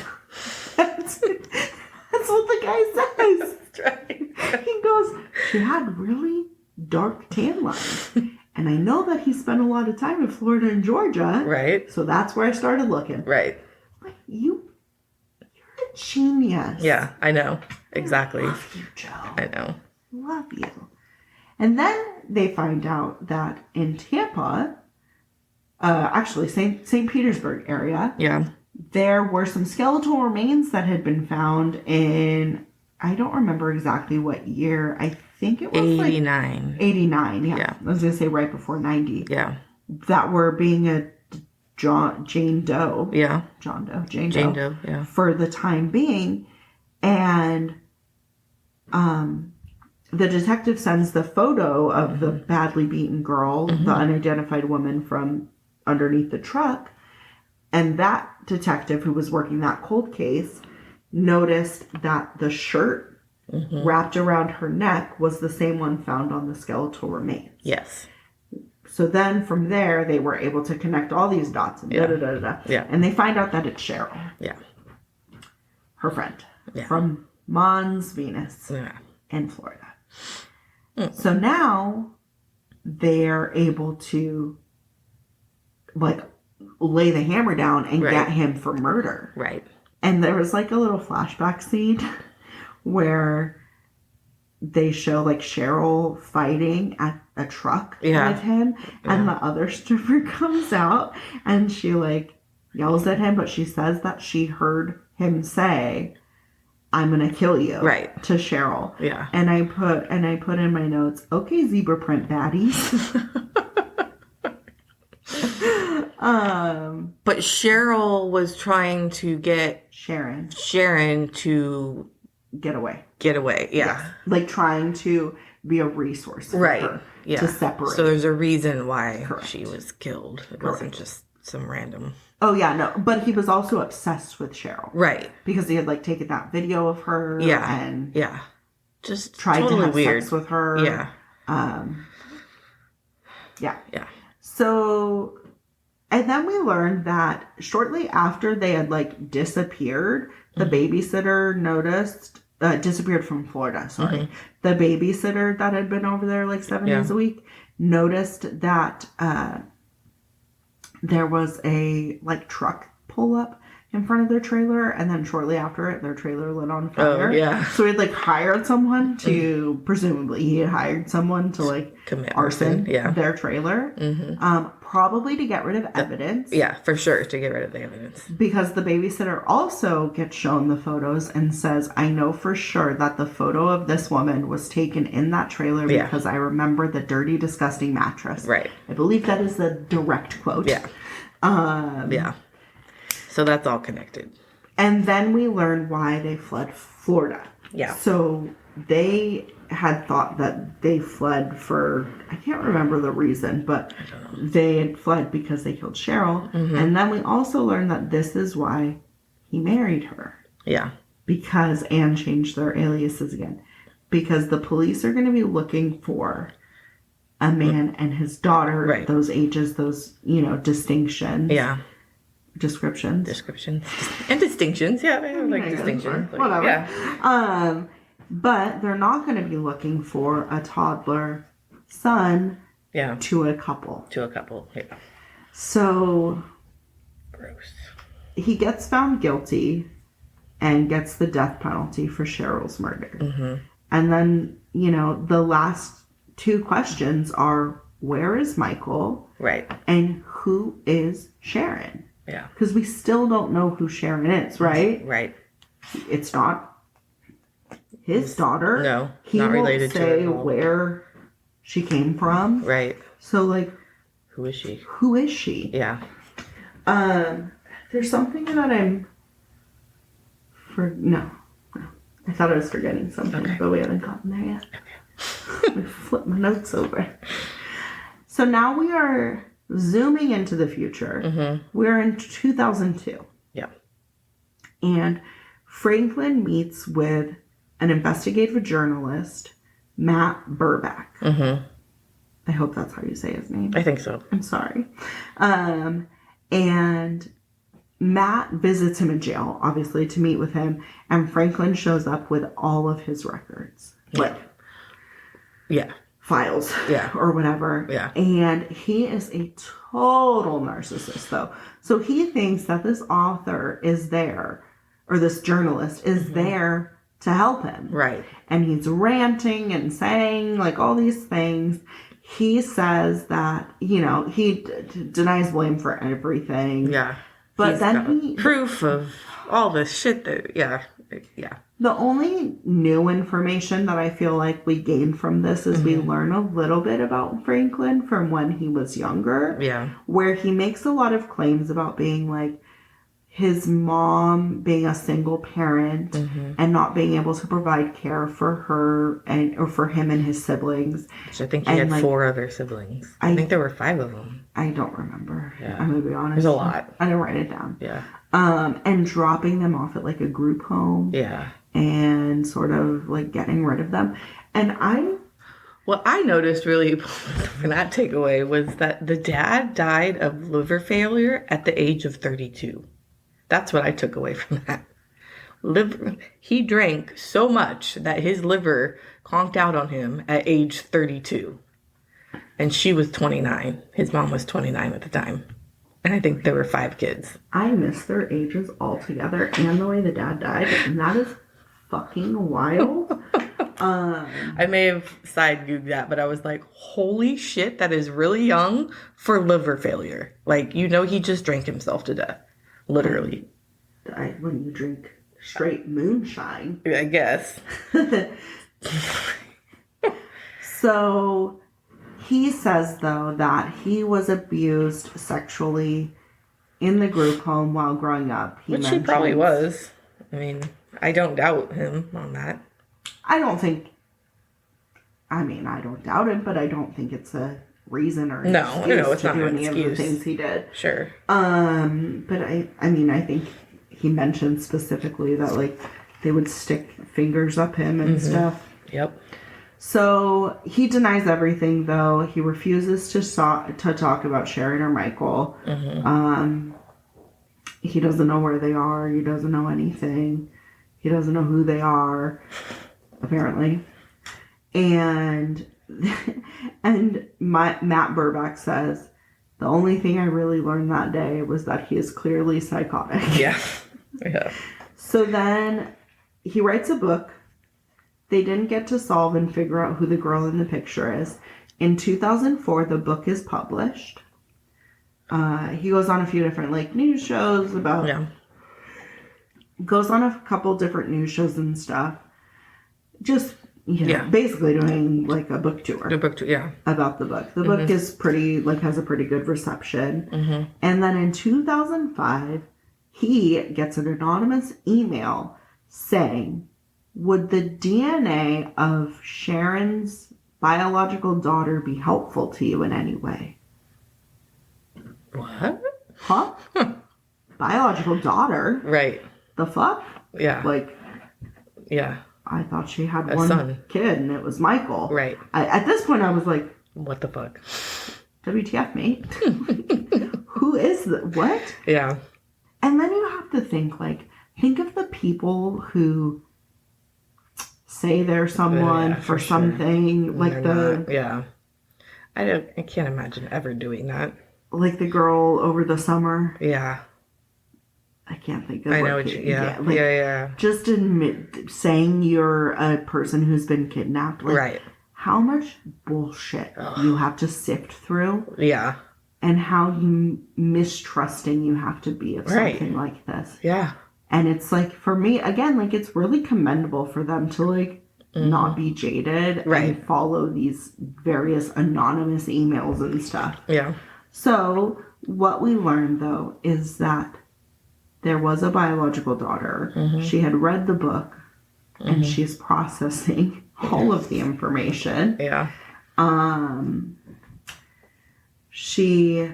That's what the guy says. That's right. He goes, she had really dark tan lines. And I know that he spent a lot of time in Florida and Georgia. Right. So that's where I started looking. Right. Like, you're a genius. Yeah, I know. Exactly. Love you, Joe. I know. Love you. And then they find out that in Tampa, actually St. Petersburg area, Yeah. there were some skeletal remains that had been found in, I don't remember exactly what year. I think it was 89. like 89. Yeah. I was going to say right before 90. Yeah. That were being a Jane Doe. Yeah. Jane Jane Doe. Doe, yeah. For the time being. And the detective sends the photo of the badly beaten girl, the unidentified woman, from underneath the truck. And that detective who was working that cold case noticed that the shirt wrapped around her neck was the same one found on the skeletal remains. Yes. So then from there, they were able to connect all these dots and Yeah. And they find out that it's Cheryl. Yeah. Her friend. Yeah. From Mons Venus in Florida. So now they're able to like lay the hammer down and get him for murder. Right. And there was like a little flashback scene where they show like Cheryl fighting at a truck with him, and the other stripper comes out and she like yells at him, but she says that she heard him say, "I'm gonna kill you," to Cheryl. Yeah. And I put in my notes, okay, zebra print baddies. But Cheryl was trying to get Sharon to get away. Yeah. Yes. Like trying to be a resource for her to separate. So there's a reason why she was killed. It wasn't just some random. Oh yeah, no. But he was also obsessed with Cheryl. Right. Because he had like taken that video of her and just tried totally to have weird. sex with her. Yeah. Yeah. So, and then we learned that shortly after they had like disappeared, the babysitter noticed, disappeared from Florida, sorry. The babysitter that had been over there like 7 days a week noticed that there was a like truck pull up in front of their trailer, and then shortly after it, their trailer lit on fire. Oh, yeah. So he'd like hired someone to, presumably he had hired someone to like commit arson their trailer, probably to get rid of evidence. Yeah, for sure, to get rid of the evidence. Because the babysitter also gets shown the photos and says, "I know for sure that the photo of this woman was taken in that trailer because I remember the dirty, disgusting mattress." Right. I believe that is the direct quote. Yeah. Yeah. So that's all connected. And then we learn why they fled Florida. Yeah. So they had thought that they fled for, I can't remember the reason, but they had fled because they killed Cheryl. And then we also learned that this is why he married her. Yeah. Because, and changed their aliases again. Because the police are going to be looking for a man and his daughter, those ages, those, distinctions. Yeah. Descriptions and distinctions. Yeah, I like distinctions. Like, whatever. Yeah. But they're not going to be looking for a toddler son. Yeah. To a couple. Yeah. So. Gross. He gets found guilty and gets the death penalty for Cheryl's murder. And then the last two questions are: where is Michael? Right. And who is Sharon? Yeah. Because we still don't know who Sharon is, right? Right. It's not his daughter. No, he not related won't say to her. where she came from. Right. So, like, who is she? Who is she? Yeah. There's something that I'm no. I thought I was forgetting something, but we haven't gotten there yet. Let me flip my notes over. So now we are zooming into the future. We're in 2002. Yeah. And Franklin meets with an investigative journalist, Matt Burback. I hope that's how you say his name. I think so. I'm sorry. And Matt visits him in jail, obviously, to meet with him. And Franklin shows up with all of his records. Like, files or whatever. Yeah. And he is a total narcissist, though. So he thinks that this author is there or this journalist is there to help him. Right. And he's ranting and saying like all these things. He says that, you know, he denies blame for everything. Yeah. But He's then got proof of all this shit that, yeah. The only new information that I feel like we gained from this is we learn a little bit about Franklin from when he was younger. Yeah. Where he makes a lot of claims about being like his mom being a single parent and not being able to provide care for her or for him and his siblings. Which I think he had like, 4 other siblings. I think there were 5 of them. I don't remember. Yeah. I'm going to be honest. There's a lot. I didn't write it down. Yeah. And dropping them off at like a group home. Yeah. And sort of like getting rid of them. And what I noticed really from that takeaway was that the dad died of liver failure at the age of 32. That's what I took away from that. He drank so much that his liver conked out on him at age 32. And she was 29. His mom was 29 at the time. And I think there were 5 kids. I miss their ages altogether and the way the dad died. And that is fucking wild. I may have side googled that, but I was like, holy shit, that is really young for liver failure. Like, you know, he just drank himself to death. Literally. When you drink straight moonshine. I guess. So he says, though, that he was abused sexually in the group home while growing up. Which he probably was. I mean, I don't doubt him on that. I don't doubt it, but I don't think it's a reason or an excuse it's to not do an any excuse. of the things he did. Sure. But I think he mentioned specifically that like they would stick fingers up him and stuff. Yep. So he denies everything, though. He refuses to talk about Sharon or Michael. He doesn't know where they are. He doesn't know anything. He doesn't know who they are, apparently. And Matt Burback says, the only thing I really learned that day was that he is clearly psychotic. Yeah. Yeah. So then he writes a book. They didn't get to solve and figure out who the girl in the picture is. In 2004, the book is published. He goes on a few different like news shows about... Yeah. Goes on a couple different news shows and stuff. Just, basically doing like a book tour. About the book. The book is has a pretty good reception. And then in 2005, he gets an anonymous email saying, would the DNA of Sharon's biological daughter be helpful to you in any way? What? Huh? Biological daughter? Right. The fuck? Yeah. Like, yeah. I thought she had a one son. kid and it was Michael. Right. At this point, I was like, what the fuck? WTF, mate? Who is that? What? Yeah. And then you have to think of the people who say they're someone for something. Sure. Like yeah. I can't imagine ever doing that. Like the girl over the summer. Yeah. I can't think of I know what you... Yeah. Yeah. Just saying you're a person who's been kidnapped. Like, right. How much bullshit you have to sift through. Yeah. And how mistrusting you have to be of something like this. Yeah. And it's like, for me, again, like, it's really commendable for them to, like, not be jaded and follow these various anonymous emails and stuff. Yeah. So, what we learned, though, is that there was a biological daughter. She had read the book, and she's processing all of the information. Yeah. She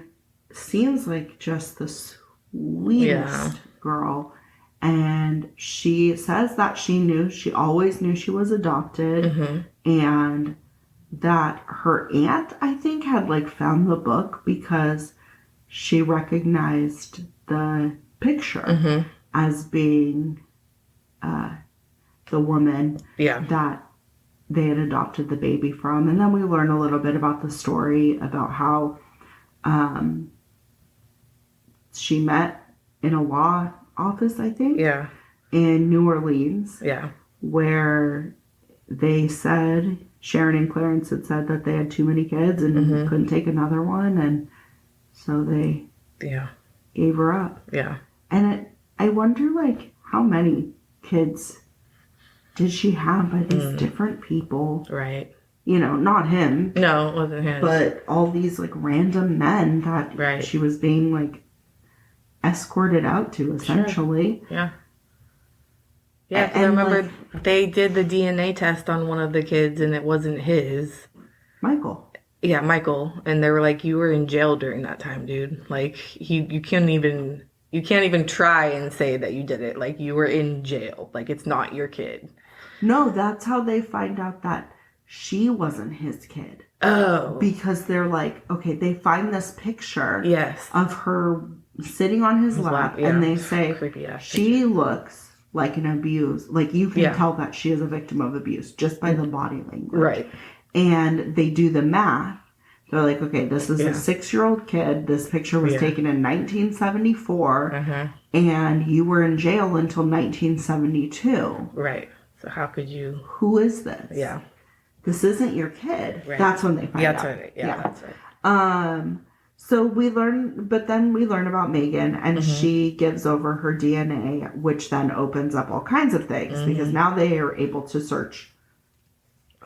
seems like just the sweetest girl. And she says that she always knew she was adopted. And that her aunt, I think, had like found the book because she recognized the picture as being the woman that they had adopted the baby from. And then we learn a little bit about the story about how she met in a law office, I think. Yeah. in New Orleans Yeah. where they said, Sharon and Clarence had said that they had too many kids and couldn't take another one, and so they gave her up. Yeah. And I wonder, like, how many kids did she have by these different people? Right. You know, not him. No, it wasn't his. But all these, like, random men that she was being, like, escorted out to, essentially. Sure. Yeah. Yeah, because I remember they did the DNA test on one of the kids and it wasn't his. Michael. Yeah, Michael. And they were like, you were in jail during that time, dude. Like, you can't even try and say that you did it. Like, you were in jail. Like, it's not your kid. No, that's how they find out that she wasn't his kid. Oh. Because they're like, okay, they find this picture of her sitting on his lap, and they say, she looks like an abuse. Like, you can tell that she is a victim of abuse just by the body language. Right. And they do the math. They're like, okay, this is a 6-year-old kid. This picture was taken in 1974, and you were in jail until 1972. Right. So how could you... Who is this? Yeah. This isn't your kid. Right. That's when they find out. Right. Yeah, that's right. So we learn about Megan, and she gives over her DNA, which then opens up all kinds of things, because now they are able to search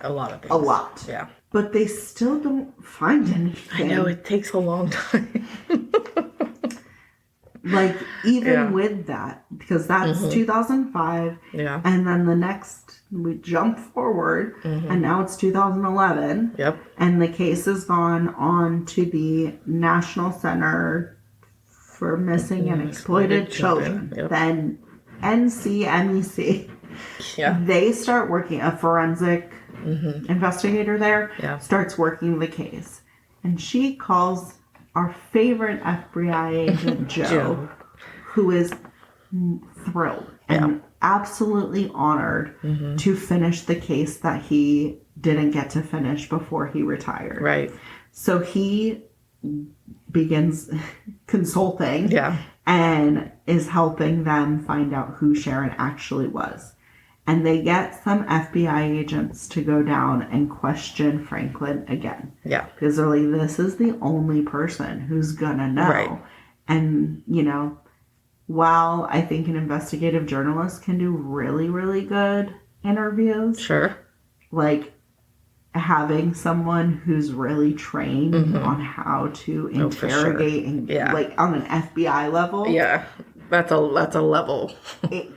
a lot of things. A lot. Yeah. But they still don't find anything. I know, it takes a long time. Like, even with that, because that's 2005. Yeah. And then the next, we jump forward, and now it's 2011. Yep. And the case has gone on to the National Center for Missing and Exploited Children. Then NCMEC. Yeah. They start working, a forensic investigator there starts working the case. And she calls our favorite FBI agent, Joe, who is thrilled and absolutely honored to finish the case that he didn't get to finish before he retired. Right. So he begins consulting and is helping them find out who Sharon actually was. And they get some FBI agents to go down and question Franklin again. Yeah. Because they're like, this is the only person who's gonna know. Right. And, you know, while I think an investigative journalist can do really, really good interviews. Sure. Like, having someone who's really trained on how to interrogate and, like, on an FBI level. Yeah. That's a level.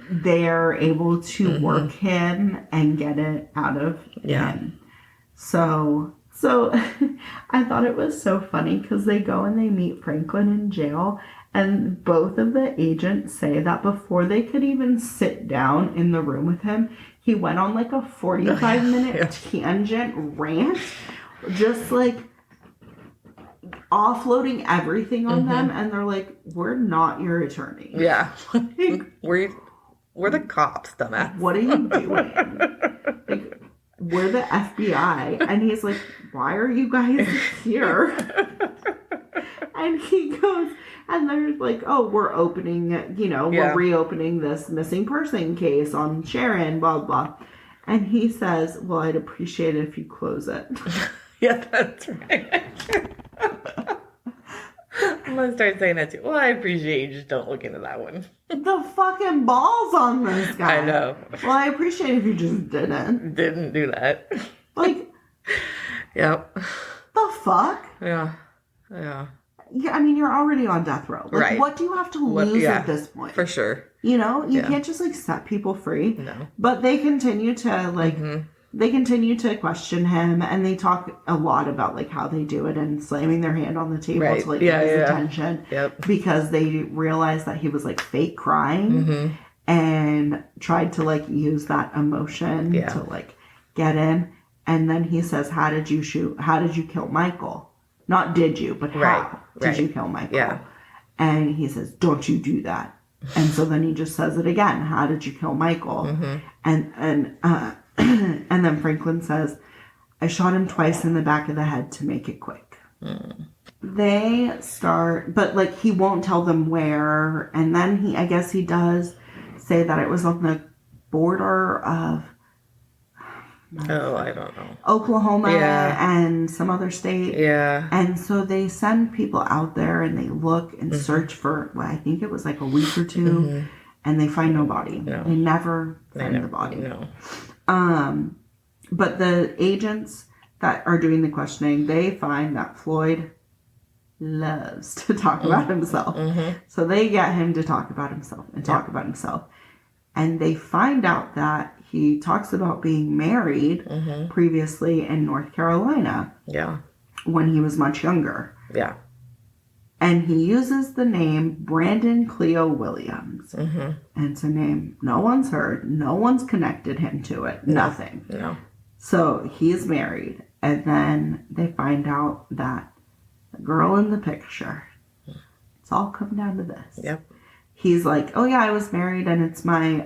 They're able to work him and get it out of him. So I thought it was so funny because they go and they meet Franklin in jail, and both of the agents say that before they could even sit down in the room with him, he went on like a 45-minute tangent rant, just like offloading everything on them, and they're like, we're not your attorney. Yeah. We're the cops, dumbass. What are you doing? Like, we're the FBI. And he's like, why are you guys here? And he goes, and they're like, oh, we're opening, we're reopening this missing person case on Sharon, blah, blah. And he says, well, I'd appreciate it if you close it. Yeah, that's right. I'm gonna start saying that too. Well, I appreciate you, just don't look into that one. The fucking balls on this guy. I know. Well, I appreciate if you just didn't do that. Like, yep. The fuck? Yeah. Yeah, I mean, you're already on death row. Like, right. What do you have to lose at this point? For sure. You know, you can't just, like, set people free. No. But they continue to, like, they continue to question him, and they talk a lot about, like, how they do it and slamming their hand on the table to, like, get his attention. Yep. Because they realized that he was, like, fake crying and tried to, like, use that emotion to, like, get in. And then he says, how did you kill Michael? Not did you, but how did you kill Michael? Yeah. And he says, don't you do that. And so then he just says it again. How did you kill Michael? And and then Franklin says, I shot him twice in the back of the head to make it quick. They start, but, like, he won't tell them where. And then I guess he does say that it was on the border of Oh, I don't know. Oklahoma Yeah. and some other state. Yeah. And so they send people out there and they look and search for, well, I think it was like a week or two, and they find no body. No. They never find the body. No. But the agents that are doing the questioning, they find that Floyd loves to talk about himself. So they get him to talk about himself and talk about himself. And they find out that he talks about being married previously in North Carolina. Yeah. When he was much younger. Yeah. And he uses the name Brandon Cleo Williams. And it's a name no one's heard. No one's connected him to it. Nothing. No. So he's married. And then they find out that the girl in the picture, it's all come down to this. Yep. He's like, oh yeah, I was married and it's my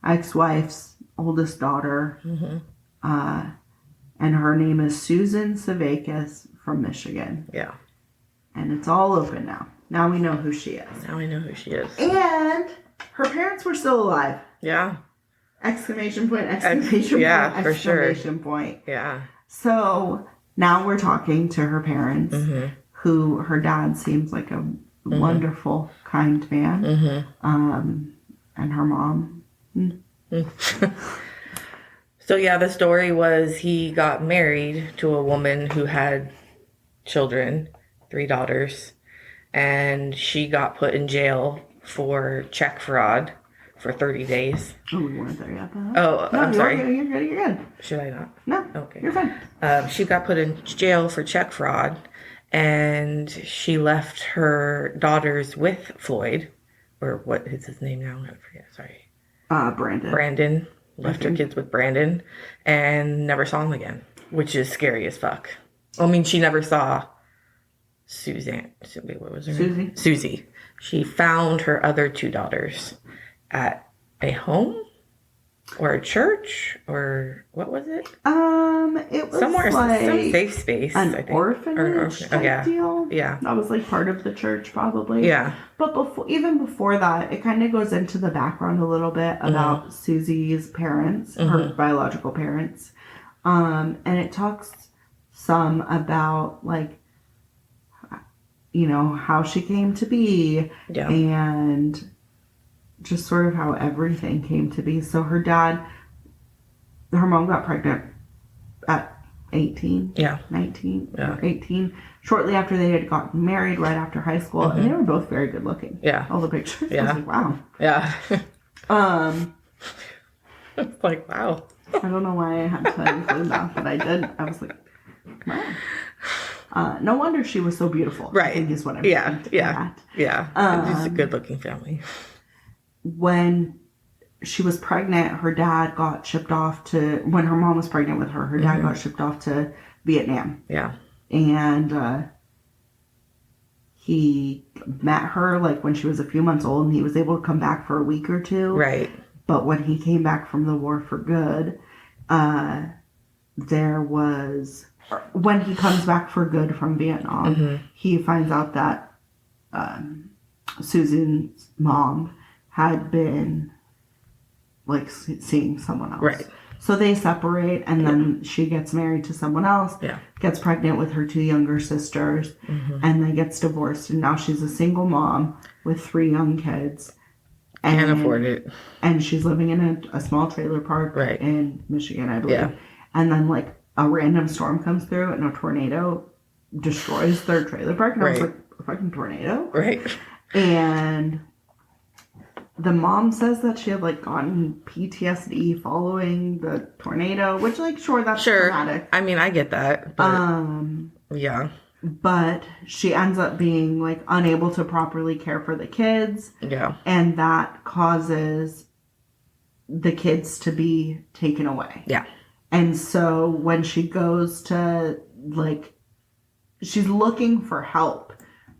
ex-wife's oldest daughter. And her name is Susan Savakis from Michigan. Yeah. And it's all open now. Now we know who she is. Now I know who she is. And her parents were still alive. Yeah. Exclamation point, exclamation yeah, point, for exclamation sure. point. Yeah. So now we're talking to her parents, who her dad seems like a wonderful, kind man. And her mom. So yeah, the story was he got married to a woman who had children, 3 daughters, and she got put in jail for check fraud for 30 days. Oh, we weren't there yet. Oh, no, I'm sorry. You're good. You're good. Should I not? No. Okay. You're fine. She got put in jail for check fraud, and she left her daughters with Floyd, or what is his name now? I forget. Sorry. Brandon. Brandon. Left her kids with Brandon and never saw him again, which is scary as fuck. I mean, she never saw Suzanne. Wait, what was her name? Susie. She found her other 2 daughters at a home or a church or what was it? It was somewhere, like some safe space, I an think. orphanage type deal. Yeah. That was like part of the church probably. Yeah. But even before that, it kind of goes into the background a little bit about Susie's parents, her biological parents. And it talks some about like, you know, how she came to be and just sort of how everything came to be. So her mom got pregnant at 18, 19, or 18, shortly after they had gotten married, right after high school, and they were both very good looking. Yeah. All the pictures. Yeah. I was like, wow. Yeah. It's like, wow. I don't know why I had to include that, but I did. I was like, wow. No wonder she was so beautiful. Right. I think is what I'm Yeah. at. It's a good looking family. When she was pregnant, her dad got shipped off when her mom was pregnant with her, dad got shipped off to Vietnam. Yeah. And he met her like when she was a few months old, and he was able to come back for a week or 2. Right. But when he came back from the war for good, when he comes back for good from Vietnam, he finds out that Susan's mom had been like seeing someone else. Right. So they separate, and then she gets married to someone else, gets pregnant with her 2 younger sisters, and then gets divorced. And now she's a single mom with 3 young kids. Can't afford it. And she's living in a small trailer park in Michigan, I believe. Yeah. And then like a random storm comes through and a tornado destroys their trailer park. And I was like, a fucking tornado? Right. And the mom says that she had like gotten PTSD following the tornado, which like, sure, that's traumatic. I mean, I get that. But, yeah. But she ends up being like unable to properly care for the kids. Yeah. And that causes the kids to be taken away. Yeah. And so when she goes to like, she's looking for help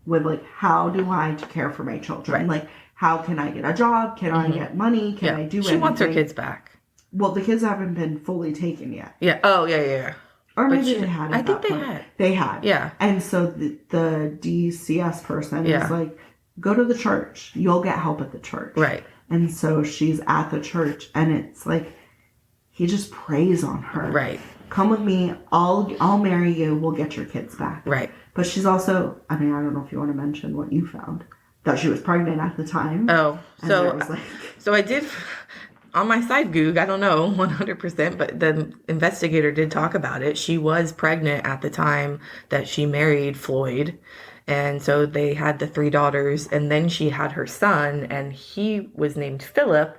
with like, how do I care for my children? Like, how can I get a job? Can I get money? Can I do anything? She wants her kids back. Well, the kids haven't been fully taken yet. Yeah. Oh, yeah. Or maybe they had. I think they had. They had. Yeah. And so the DCS person is like, go to the church. You'll get help at the church. Right. And so she's at the church, and it's like he just preys on her. Right. Come with me. I'll marry you. We'll get your kids back. Right. But she's also, I mean, I don't know if you want to mention what you found. That she was pregnant at the time. Oh, so like... so I did on my side Goog, I don't know 100%, but the investigator did talk about it. She was pregnant at the time that she married Floyd. And so they had the 3 daughters, and then she had her son, and he was named Philip,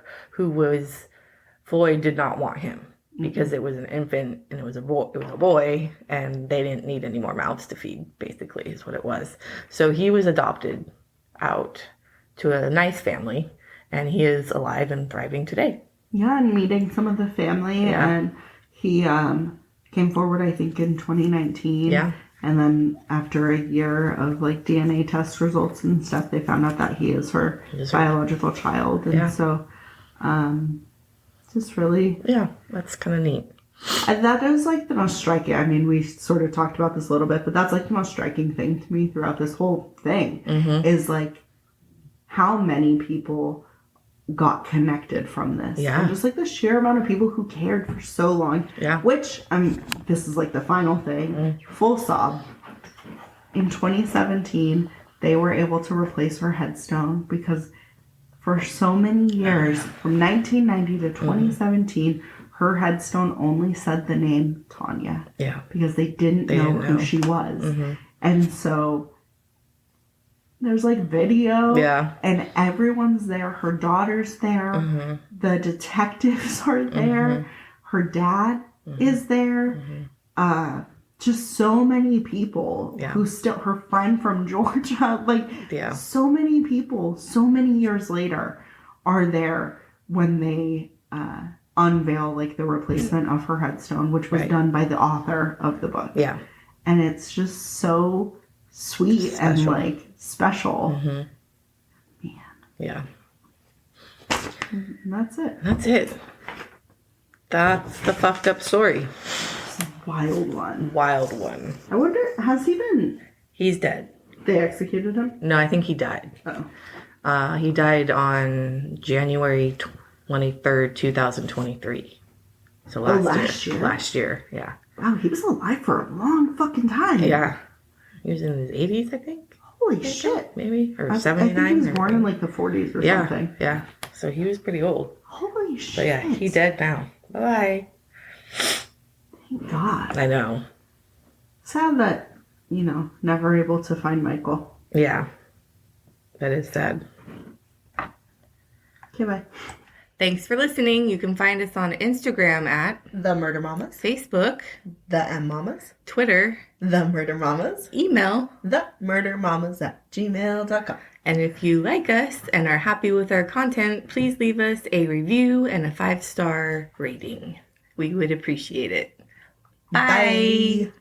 Floyd did not want him because it was an infant and it was a boy, and they didn't need any more mouths to feed, basically, is what it was. So he was adopted out to a nice family, and he is alive and thriving today. Yeah, and meeting some of the family, and he came forward, I think, in 2019. Yeah. And then after a year of like DNA test results and stuff, they found out that he is her biological child. And so, just really... Yeah, that's kind of neat. And that is like the most striking. I mean, we sort of talked about this a little bit, but that's like the most striking thing to me throughout this whole thing is like how many people got connected from this. Yeah. And just like the sheer amount of people who cared for so long. Yeah. Which, I mean, this is like the final thing. Full sob. In 2017, they were able to replace her headstone because for so many years, from 1990 to 2017, her headstone only said the name Tanya. Yeah. Because they didn't know who she was. And so there's like video. Yeah. And everyone's there. Her daughter's there. The detectives are there. Her dad is there. Just so many people who still, her friend from Georgia, like so many people, so many years later are there when they unveil like the replacement of her headstone, which was done by the author of the book. Yeah. And it's just so sweet and like special. Man. Yeah. And that's it. That's it. That's the fucked up story. It's a wild one. Wild one. I wonder, has he been... He's dead. They executed him? No, I think he died. Oh. He died on January 23rd, 2023. So last year. Last year, yeah. Wow, he was alive for a long fucking time. Yeah. He was in his 80s, I think. Holy shit. Maybe. Or 79. I think he was born in like the 40s or something. Yeah. So he was pretty old. Holy shit. But yeah, he's dead now. Bye-bye. Thank God. I know. Sad that, never able to find Michael. Yeah. That is sad. Okay, bye. Thanks for listening. You can find us on Instagram at The Murder Mamas, Facebook, The M Mamas, Twitter, The Murder Mamas, email, themurdermamas@gmail.com. And if you like us and are happy with our content, please leave us a review and a 5-star rating. We would appreciate it. Bye.